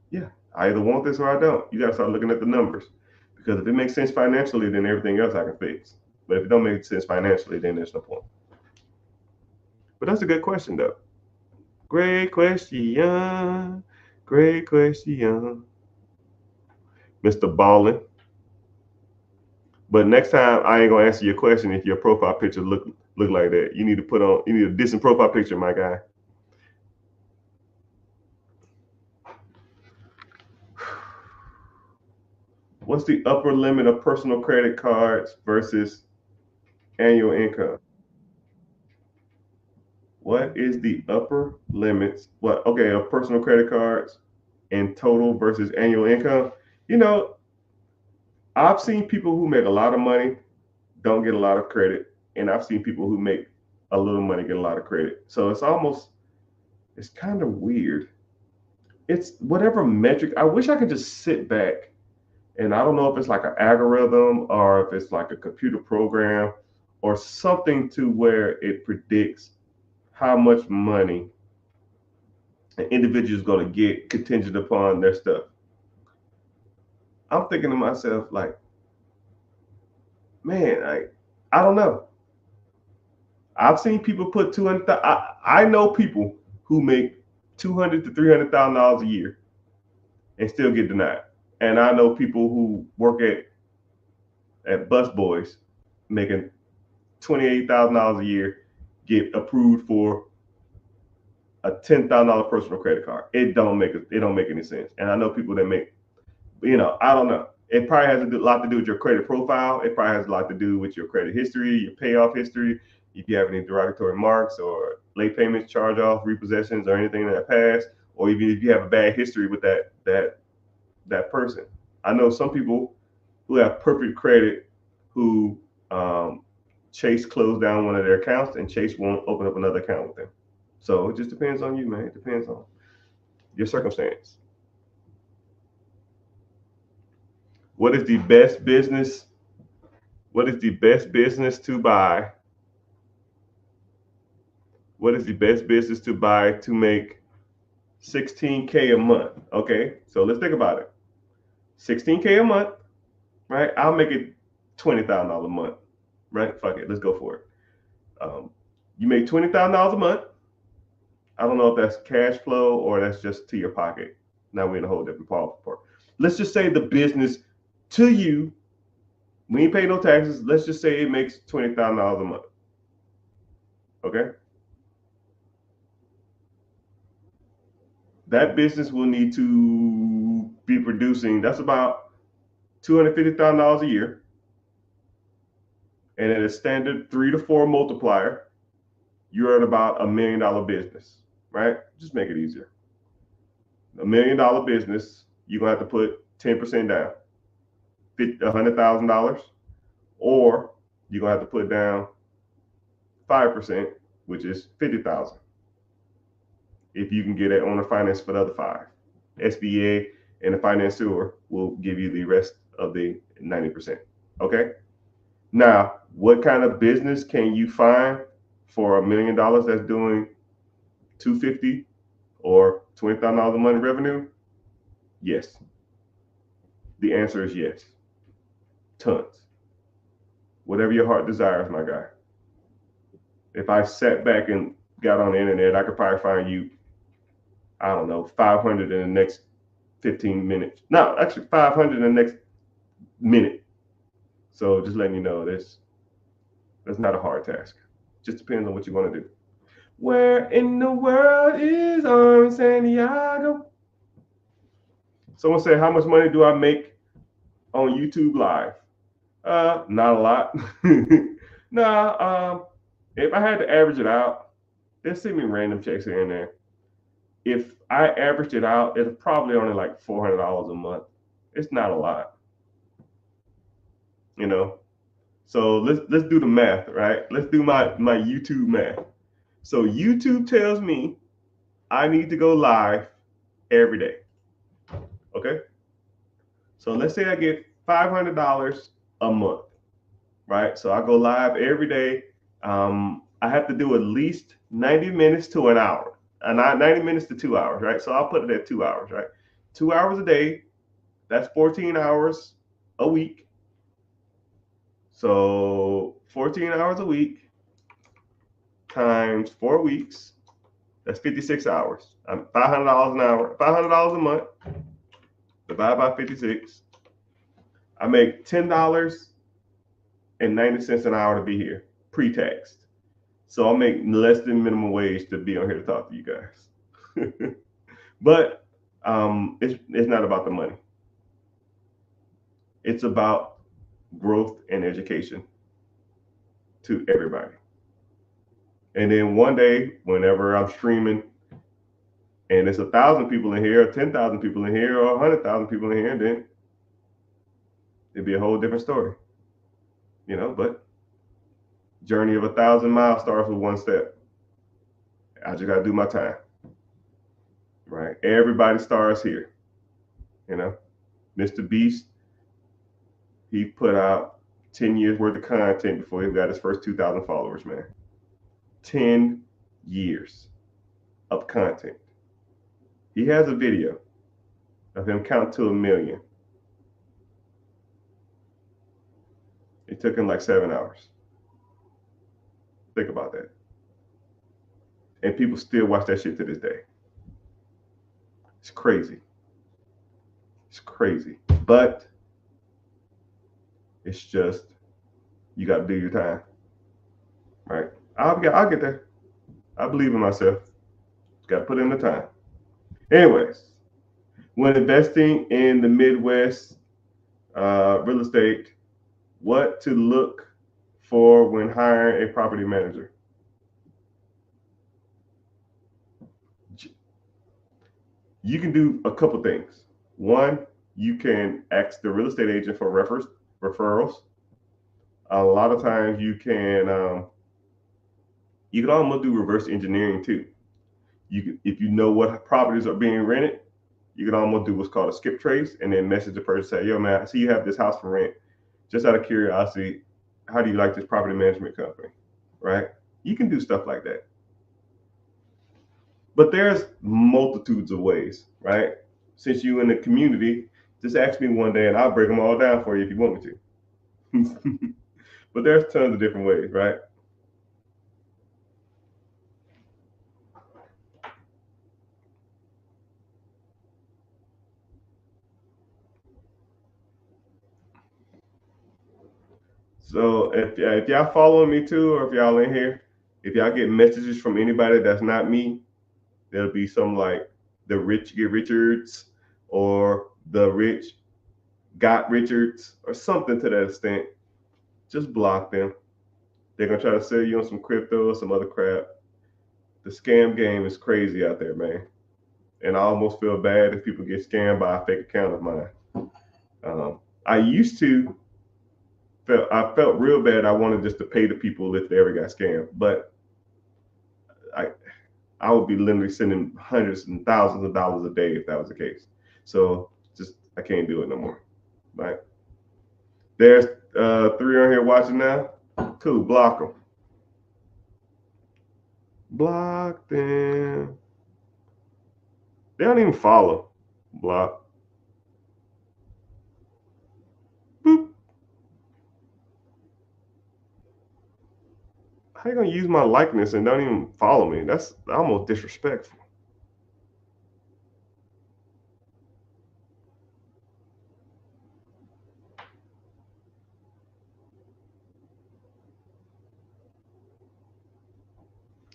yeah, I either want this or I don't. You got to start looking at the numbers. Because if it makes sense financially, then everything else I can fix. But if it don't make sense financially, then there's no point. But that's a good question, though. Great question. Great question. Mr. Ballin. But next time, I ain't going to answer your question if your profile picture look like that. You need a decent profile picture, my guy. What's the upper limit of personal credit cards versus annual income? What is the upper limits? Of personal credit cards in total versus annual income? I've seen people who make a lot of money don't get a lot of credit, and I've seen people who make a little money get a lot of credit. So it's kind of weird. It's whatever metric. I wish I could just sit back, and I don't know if it's like an algorithm or if it's like a computer program or something to where it predicts how much money an individual is going to get contingent upon their stuff. I'm thinking to myself, like, man, I don't know. I've seen people put 200. I know people who make $200,000 to $300,000 a year and still get denied. And I know people who work at at Busboys making $28,000 a year get approved for a $10,000 personal credit card. It don't make any sense. And I know people that make, I don't know. It probably has a lot to do with your credit profile. It probably has a lot to do with your credit history, your payoff history, if you have any derogatory marks or late payments, charge off, repossessions, or anything in that past, or even if you have a bad history with that person. I know some people who have perfect credit who Chase closed down one of their accounts and Chase won't open up another account with them. So it just depends on you, man. It depends on your circumstance. What is the best business? What is the best business to buy? What is the best business to buy to make $16K a month? Okay, so let's think about it. $16K a month, right? I'll make it $20,000 a month, right? Fuck it, let's go for it. You make $20,000 a month. I don't know if that's cash flow or that's just to your pocket. Now we're in a whole different part. Let's just say the business to you, we ain't pay no taxes. Let's just say it makes $20,000 a month. Okay. That business will need to be producing, that's about $250,000 a year. And at a standard 3 to 4 multiplier, you're at about $1 million business, right? Just make it easier. $1 million business, you're gonna have to put 10% down, $100,000, or you're gonna have to put down 5%, which is $50,000. If you can get it on the finance for the other 5, SBA and the financier will give you the rest of the 90%. Okay. Now, what kind of business can you find for $1 million that's doing $250,000 or $20,000 a month revenue? Yes. The answer is yes. Tons. Whatever your heart desires, my guy. If I sat back and got on the internet, I could probably find you, I don't know, 500 in the next 15 minutes. No, actually 500 in the next minute. So just letting you know, that's not a hard task. Just depends on what you want to do. Where in the world is Santiago? Someone said, how much money do I make on YouTube Live? Not a lot. Nah, if I had to average it out, they'll send me random checks here and there. If I averaged it out, it's probably only like $400 a month. It's not a lot. So let's do the math, right? Let's do my YouTube math. So YouTube tells me I need to go live every day. Okay. So let's say I get $500 a month, right? So I go live every day. I have to do at least 90 minutes to an hour, 90 minutes to 2 hours, right? So I'll put it at 2 hours, right? 2 hours a day. That's 14 hours a week. So 14 hours a week times 4 weeks, that's 56 hours. I'm $500 an hour, $500 a month, divided by 56. I make $10.90 an hour to be here, pre-taxed. So I'll make less than minimum wage to be on here to talk to you guys. But it's not about the money. It's about growth and education to everybody. And then one day, whenever I'm streaming and it's 1,000 people in here, or 10,000 people in here, or 100,000 people in here, then it'd be a whole different story. But journey of 1,000 miles starts with one step. I just gotta do my time. Right? Everybody starts here. Mr. Beast, he put out 10 years worth of content before he got his first 2,000 followers, man. 10 years of content. He has a video of him count to 1 million. It took him like 7 hours. Think about that. And people still watch that shit to this day. It's crazy. It's crazy. But It's just you got to do your time, right? I'll get there. I believe in myself. Got to put in the time. Anyways, when investing in the Midwest real estate, what to look for when hiring a property manager? You can do a couple things. One, you can ask the real estate agent for referrals. A lot of times you can almost do reverse engineering too. If you know what properties are being rented, you can almost do what's called a skip trace and then message the person, say, yo man, I see you have this house for rent. Just out of curiosity, how do you like this property management company? Right? You can do stuff like that. But there's multitudes of ways, right? Since you in the community, just ask me one day and I'll break them all down for you if you want me to. But there's tons of different ways, right? So if y'all following me too, or if y'all in here, if y'all get messages from anybody that's not me, there'll be some like the rich get Richards or the rich got Richards or something to that extent. Just block them. They're gonna try to sell you on some crypto or some other crap. The scam game is crazy out there, man. And I almost feel bad if people get scammed by a fake account of mine. I used to I felt real bad. I wanted just to pay the people if they ever got scammed, but I I would be literally sending hundreds and thousands of dollars a day if that was the case. So just I can't do it no more. Right? There's three on here watching now. Cool, block them. Block them. They don't even follow. Block. Boop. How you gonna use my likeness and don't even follow me? That's almost disrespectful.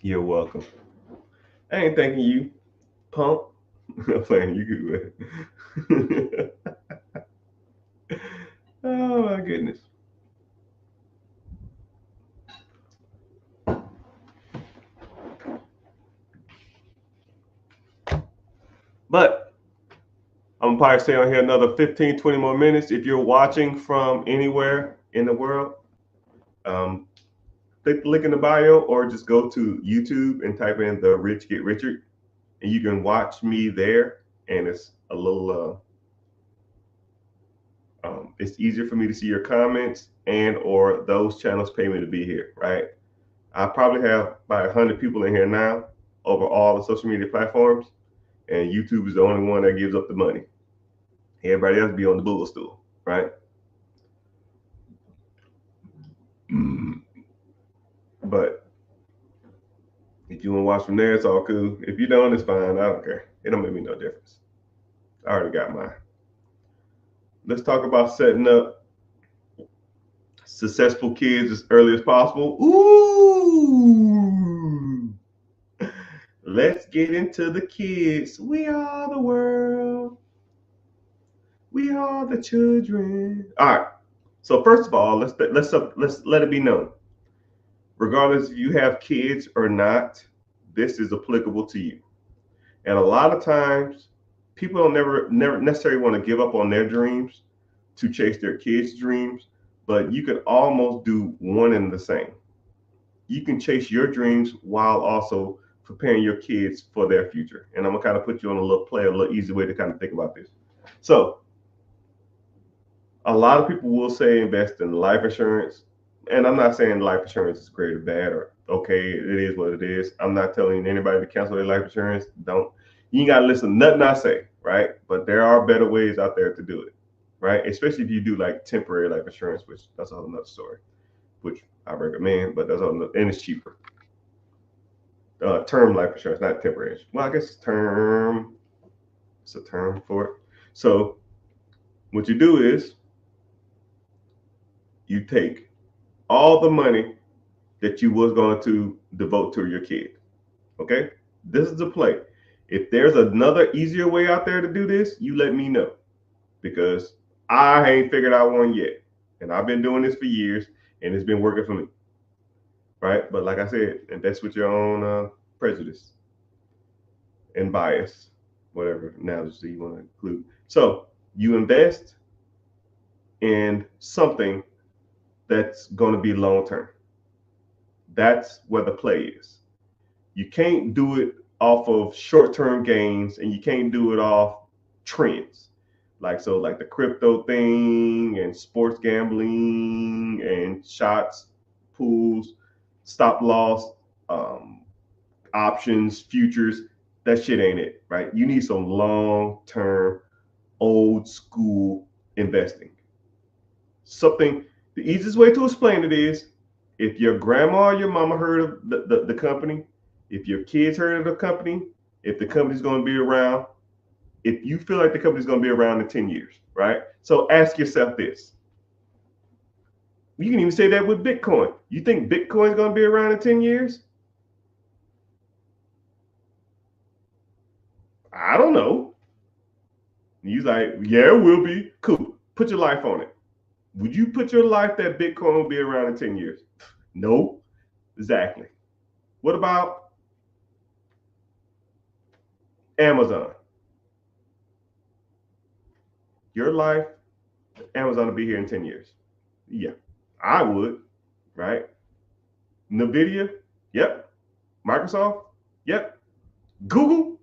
You're welcome. I ain't thanking you, pump. I'm playing you good. Oh my goodness. But I'm gonna probably stay on here another 15, 20 more minutes. If you're watching from anywhere in the world, um, click the link in the bio or just go to YouTube and type in the Rich Get Richard, and you can watch me there. And it's a little, it's easier for me to see your comments and or those channels pay me to be here, right? I probably have about 100 people in here now over all the social media platforms, and YouTube is the only one that gives up the money. Everybody else be on the bull stool, right? But if you want to watch from there, it's all cool. If you don't, it's fine. I don't care. It don't make me no difference. I already got mine. Let's talk about setting up successful kids as early as possible. Ooh. Let's get into the kids. We are the world. We are the children. All right. So first of all, let's let it be known. Regardless if you have kids or not, this is applicable to you. And a lot of times, people don't never necessarily want to give up on their dreams to chase their kids' dreams, but you can almost do one and the same. You can chase your dreams while also preparing your kids for their future. And I'm gonna kind of put you on a little easy way to kind of think about this. So a lot of people will say invest in life insurance. And I'm not saying life insurance is great or bad or okay, it is what it is. I'm not telling anybody to cancel their life insurance. Don't you ain't gotta listen to nothing I say, right? But there are better ways out there to do it, right? Especially if you do like temporary life insurance, which that's a whole nother story, which I recommend, but that's all and it's cheaper. Term life insurance, not temporary. Well, I guess term. It's a term for it. So what you do is you take all the money that you was going to devote to your kid. Okay? This is the play. If there's another easier way out there to do this, you let me know, because I ain't figured out one yet. And I've been doing this for years and it's been working for me. Right? But like I said, invest with your own prejudice and bias, whatever analogy you want to include. So you invest in something that's going to be long term. That's where the play is. You can't do it off of short term gains, and you can't do it off trends. Like the crypto thing and sports gambling and shots, pools, stop loss, options, futures. That shit ain't it, right? You need some long term, old school investing. Something, the easiest way to explain it is, if your grandma or your mama heard of the company, if your kids heard of the company, if the company's going to be around, if you feel like the company's going to be around in 10 years, right? So ask yourself this. You can even say that with Bitcoin. You think Bitcoin's going to be around in 10 years? I don't know. He's like, yeah, it will be. Cool. Put your life on it. Would you put your life that Bitcoin will be around in 10 years? No. Exactly. What about Amazon? Your life, Amazon will be here in 10 years. Yeah, I would, right? NVIDIA? Yep. Microsoft? Yep. Google?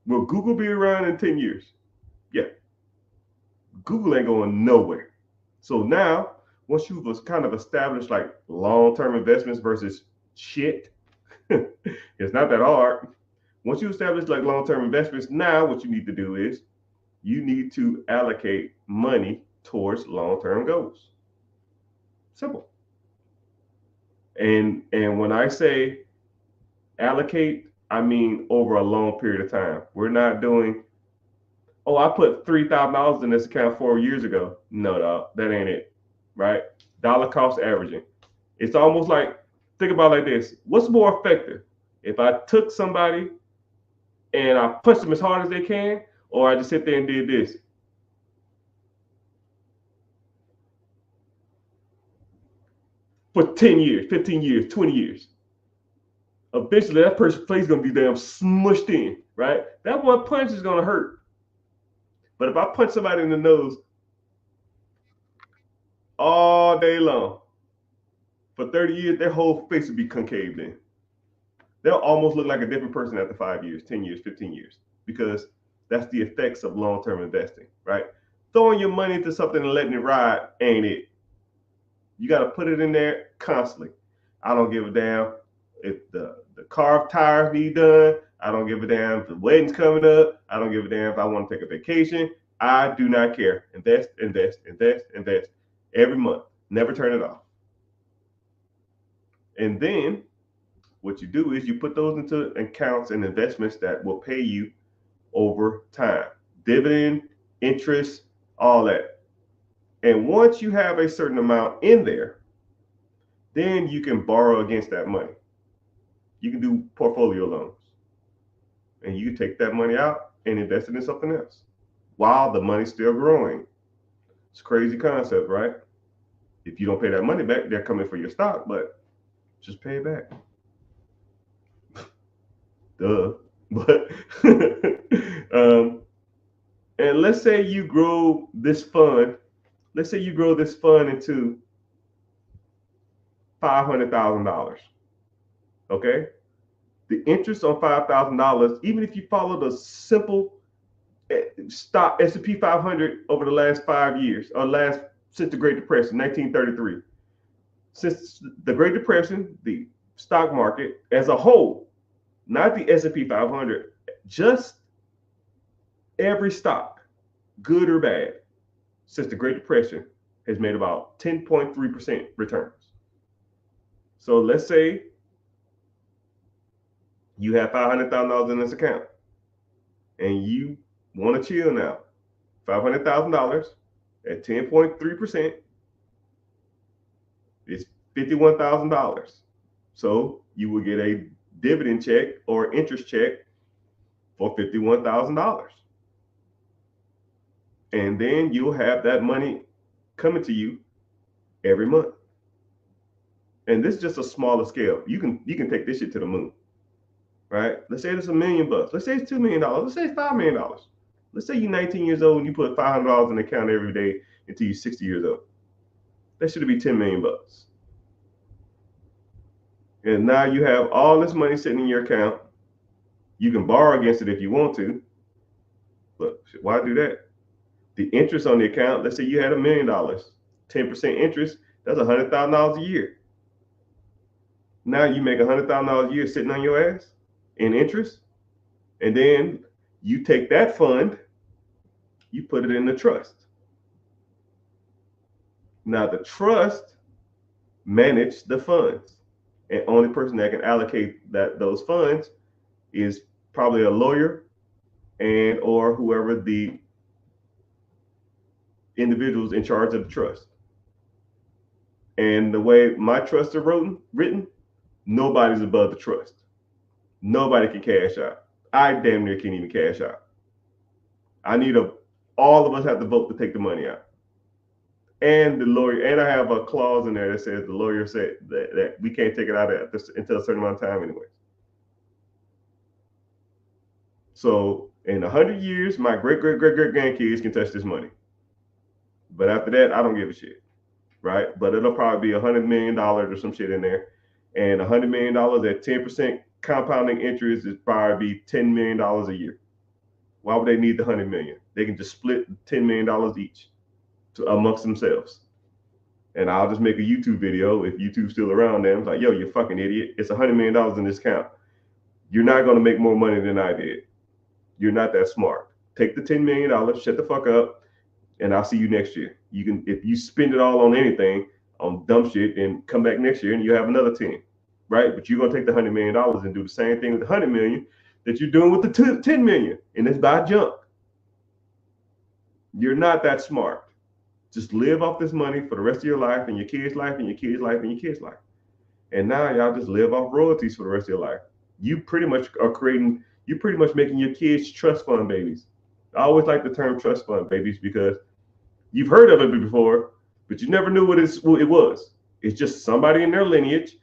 Will Google be around in 10 years? Yeah. Google ain't going nowhere. So now, once you've kind of established like long-term investments versus shit, it's not that hard. Once you establish like long-term investments, now what you need to do is you need to allocate money towards long-term goals. Simple. And when I say allocate, I mean over a long period of time. We're not doing, oh, I put $3,000 in this account 4 years ago. No, dog, that ain't it, right? Dollar cost averaging. It's almost like, think about it like this. What's more effective? If I took somebody and I punched them as hard as they can, or I just sit there and did this? For 10 years, 15 years, 20 years. Eventually, that person's face is going to be damn smushed in, right? That one punch is going to hurt. But if I punch somebody in the nose all day long, for 30 years, their whole face will be concaved in. They'll almost look like a different person after 5 years, 10 years, 15 years, because that's the effects of long-term investing, right? Throwing your money into something and letting it ride ain't it. You got to put it in there constantly. I don't give a damn if the car tires need done. I don't give a damn if the wedding's coming up. I don't give a damn if I want to take a vacation. I do not care. Invest, invest, invest, invest every month. Never turn it off. And then what you do is you put those into accounts and investments that will pay you over time. Dividend, interest, all that. And once you have a certain amount in there, then you can borrow against that money. You can do portfolio loans. And you can take that money out and invest it in something else while the money's still growing. It's a crazy concept, right? If you don't pay that money back, they're coming for your stock, but just pay it back. Duh. But and let's say you grow this fund. Let's say you grow this fund into $500,000. Okay, the interest on $5,000, even if you follow the simple stock S&P 500 over the last 5 years, or since the Great Depression, 1933. Since the Great Depression, the stock market as a whole, not the S&P 500, just every stock, good or bad, since the Great Depression has made about 10.3% returns. So let's say you have $500,000 in this account and you want to chill now. $500,000 at 10.3%. $51,000. So you will get a dividend check or interest check for $51,000. And then you'll have that money coming to you every month. And this is just a smaller scale. You can take this shit to the moon, right? Let's say it's $1 million. Let's say it's $2 million. Let's say it's $5 million. Let's say you're 19 years old and you put $500 in the account every day until you're 60 years old. That should be $10 million. And now you have all this money sitting in your account. You can borrow against it if you want to. But why do that? The interest on the account, let's say you had $1 million, 10% interest, that's $100,000 a year. Now you make $100,000 a year sitting on your ass in interest. And then you take that fund, you put it in the trust. Now the trust manages the funds. And only person that can allocate those funds is probably a lawyer and or whoever the individuals in charge of the trust. And the way my trusts are written, nobody's above the trust. Nobody can cash out. I damn near can't even cash out. All of us have to vote to take the money out. And the lawyer, and I have a clause in there that says the lawyer said that we can't take it out until a certain amount of time anyway. So in 100 years, my great grandkids can touch this money. But after that, I don't give a shit, right? But it'll probably be $100 million or some shit in there. And $100 million at 10% compounding interest is probably be $10 million a year. Why would they need the $100 million? They can just split $10 million each amongst themselves. And I'll just make a YouTube video if YouTube's still around there. I'm like, yo, you fucking idiot. It's $100 million in this account. You're not going to make more money than I did. You're not that smart. Take the $10 million, shut the fuck up, and I'll see you next year. You can, if you spend it all on anything, on dumb shit, then come back next year and you have another 10, right? But you're going to take the $100 million and do the same thing with the $100 million that you're doing with the $10 million, and it's buy junk. You're not that smart. Just live off this money for the rest of your life and your kids' life and your kids' life and your kids' life. And now y'all just live off royalties for the rest of your life. You pretty much making your kids trust fund babies. I always like the term trust fund babies because you've heard of it before, but you never knew what it was. It's just somebody in their lineage,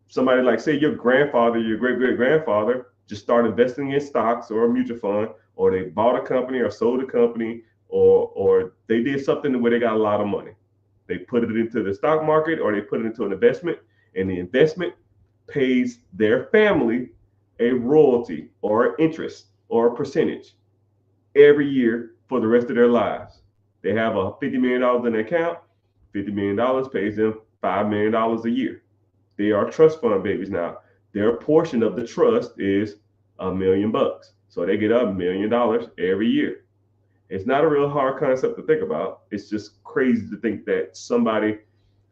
somebody like, say, your grandfather, your great-great-grandfather just started investing in stocks or a mutual fund, or they bought a company or sold a company, or they did something where they got a lot of money. They put it into the stock market or they put it into an investment, and the investment pays their family a royalty or interest or a percentage every year for the rest of their lives. They have a $50 million in their account. $50 million pays them $5 million a year. They are trust fund babies now. Their portion of the trust is $1 million. So they get $1 million every year. It's not a real hard concept to think about. It's just crazy to think that somebody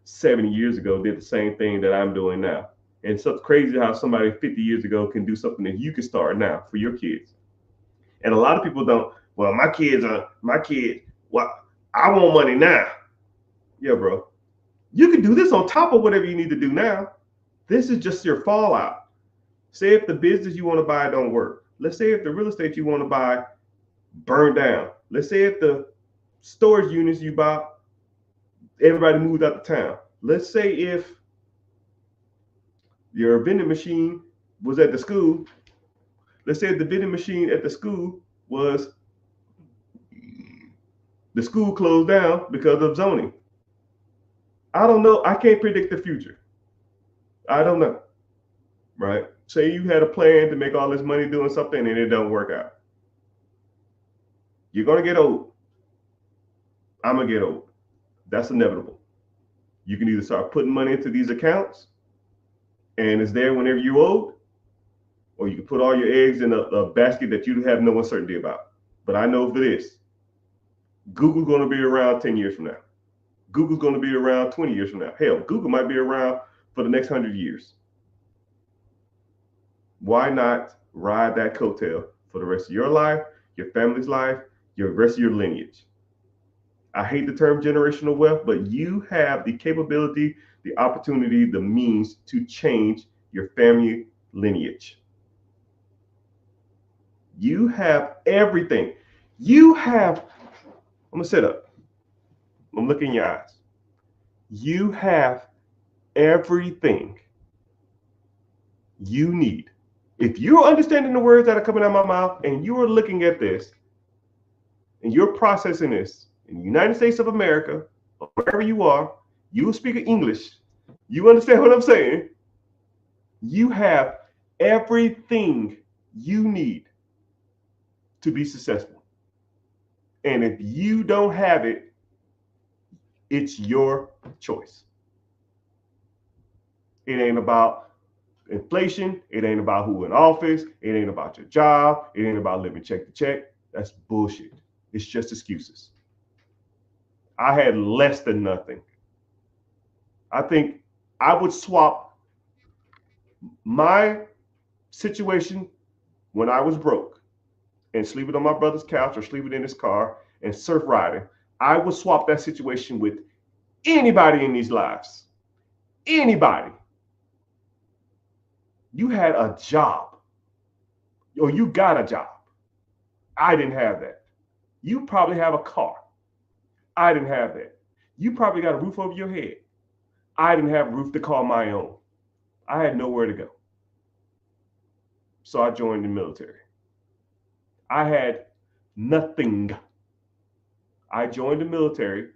70 years ago did the same thing that I'm doing now. And it's so crazy how somebody 50 years ago can do something that you can start now for your kids. And a lot of people don't, well, my kids, well, I want money now. Yeah, bro. You can do this on top of whatever you need to do now. This is just your fallout. Say if the business you want to buy don't work. Let's say if the real estate you want to buy burned down. Let's say if the storage units you bought, everybody moved out of town. Let's say if your vending machine was at the school. Let's say if the vending machine at the school the school closed down because of zoning. I don't know. I can't predict the future. I don't know. Right? Say you had a plan to make all this money doing something and it don't work out. You're going to get old. I'm going to get old. That's inevitable. You can either start putting money into these accounts and it's there whenever you're old, or you can put all your eggs in a basket that you have no uncertainty about. But I know for this, Google's going to be around 10 years from now. Google's going to be around 20 years from now. Hell, Google might be around for the next 100 years. Why not ride that coattail for the rest of your life, your family's life, your rest of your lineage? I hate the term generational wealth, but you have the capability the opportunity, the means to change your family lineage. You have everything. You have, I'm going to sit up. I'm looking in your eyes. You have everything you need. If you're understanding the words that are coming out of my mouth and you are looking at this and you're processing this in the United States of America, or wherever you are, you speak English, you understand what I'm saying? You have everything you need to be successful. And if you don't have it, it's your choice. It ain't about inflation. It ain't about who in office. It ain't about your job. It ain't about living check to check. That's bullshit. It's just excuses. I had less than nothing. I think I would swap my situation when I was broke and sleeping on my brother's couch or sleeping in his car and surf riding. I would swap that situation with anybody in these lives. Anybody. You had a job or you got a job. I didn't have that. You probably have a car. I didn't have that. You probably got a roof over your head. I didn't have a roof to call my own. I had nowhere to go. So I joined the military. I had nothing. I joined the military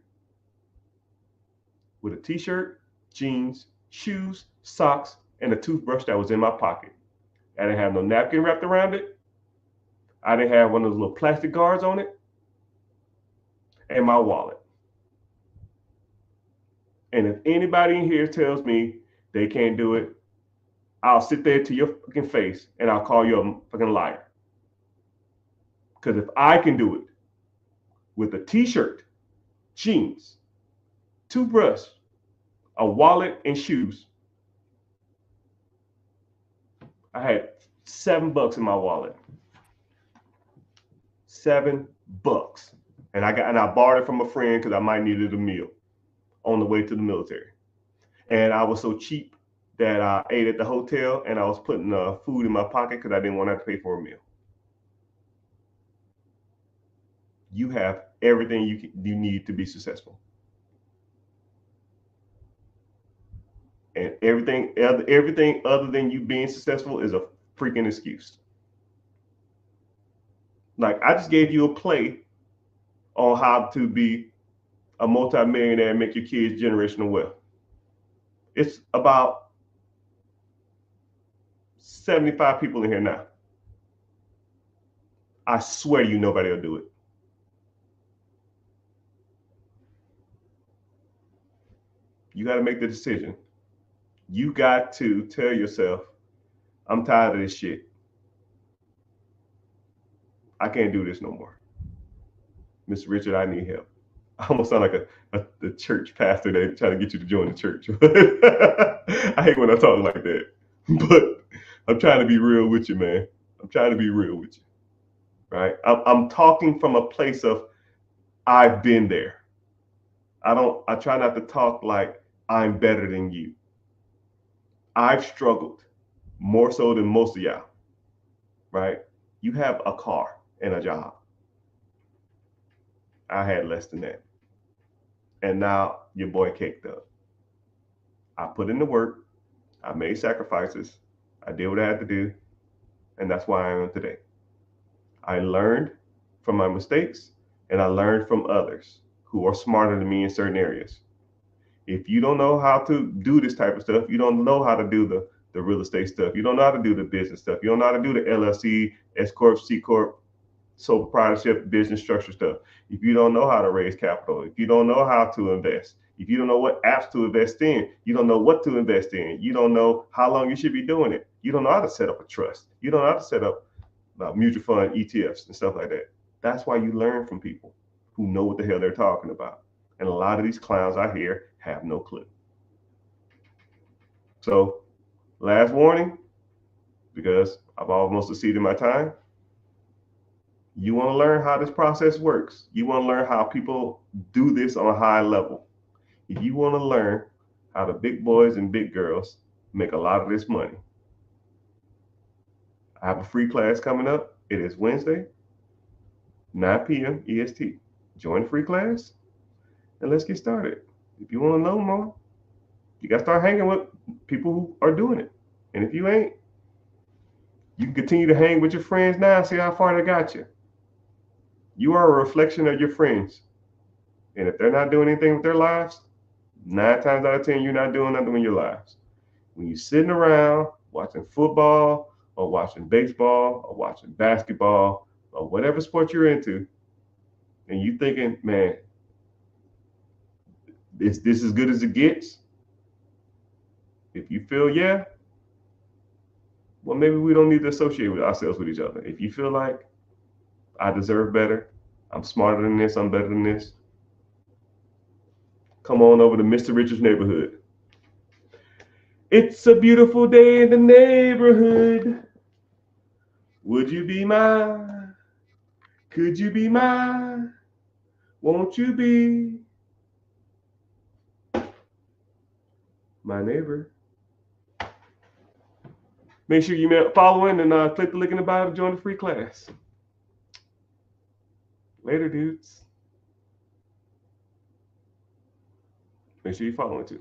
with a t-shirt, jeans, shoes, socks, and a toothbrush that was in my pocket. I didn't have no napkin wrapped around it. I didn't have one of those little plastic guards on it. And my wallet. And if anybody in here tells me they can't do it, I'll sit there to your fucking face and I'll call you a fucking liar. Because if I can do it with a t-shirt, jeans, toothbrush, a wallet, and shoes, I had $7 in my wallet. $7. And I borrowed it from a friend because I might needed a meal on the way to the military. And I was so cheap that I ate at the hotel and I was putting food in my pocket because I didn't want to have to pay for a meal. You have everything you need to be successful. And everything other than you being successful is a freaking excuse. Like, I just gave you a play on how to be a multimillionaire and make your kids generational wealth. It's about 75 people in here now. I swear to you, nobody will do it. You got to make the decision. You got to tell yourself, I'm tired of this shit. I can't do this no more. Mr. Richard, I need help. I almost sound like a church pastor that trying to get you to join the church. I hate when I talk like that. But I'm trying to be real with you, man. I'm trying to be real with you. Right? I'm talking from a place of I've been there. I try not to talk like I'm better than you. I've struggled more so than most of y'all. Right? You have a car and a job. I had less than that. And now your boy caked up. I put in the work. I made sacrifices. I did what I had to do. And that's why I am today. I learned from my mistakes and I learned from others who are smarter than me in certain areas. If you don't know how to do this type of stuff, you don't know how to do the real estate stuff. You don't know how to do the business stuff. You don't know how to do the LLC, S Corp, C Corp, sole proprietorship, business structure stuff. If you don't know how to raise capital, if you don't know how to invest, if you don't know what apps to invest in, you don't know what to invest in, you don't know how long you should be doing it, you don't know how to set up a trust, you don't know how to set up mutual fund ETFs and stuff like that. That's why you learn from people who know what the hell they're talking about. And a lot of these clowns out here have no clue. So, last warning, because I've almost exceeded my time. You want to learn how this process works. You want to learn how people do this on a high level. If you want to learn how the big boys and big girls make a lot of this money. I have a free class coming up. It is Wednesday, 9 p.m. EST. Join the free class and let's get started. If you want to know more, you got to start hanging with people who are doing it. And if you ain't, you can continue to hang with your friends now and see how far they got you. You are a reflection of your friends. And if they're not doing anything with their lives, 9 times out of 10, you're not doing nothing with your lives. When you're sitting around watching football or watching baseball or watching basketball or whatever sport you're into, and you thinking, man, this as good as it gets. If you feel yeah, well, maybe we don't need to associate with ourselves with each other. If you feel like I deserve better, I'm smarter than this, I'm better than this, come on over to Mr. Richard's neighborhood. It's a beautiful day in the neighborhood. Would you be mine? Could you be mine? Won't you be my neighbor? Make sure you follow in and click the link in the bio to join the free class. Later, dudes. Make sure you follow it too.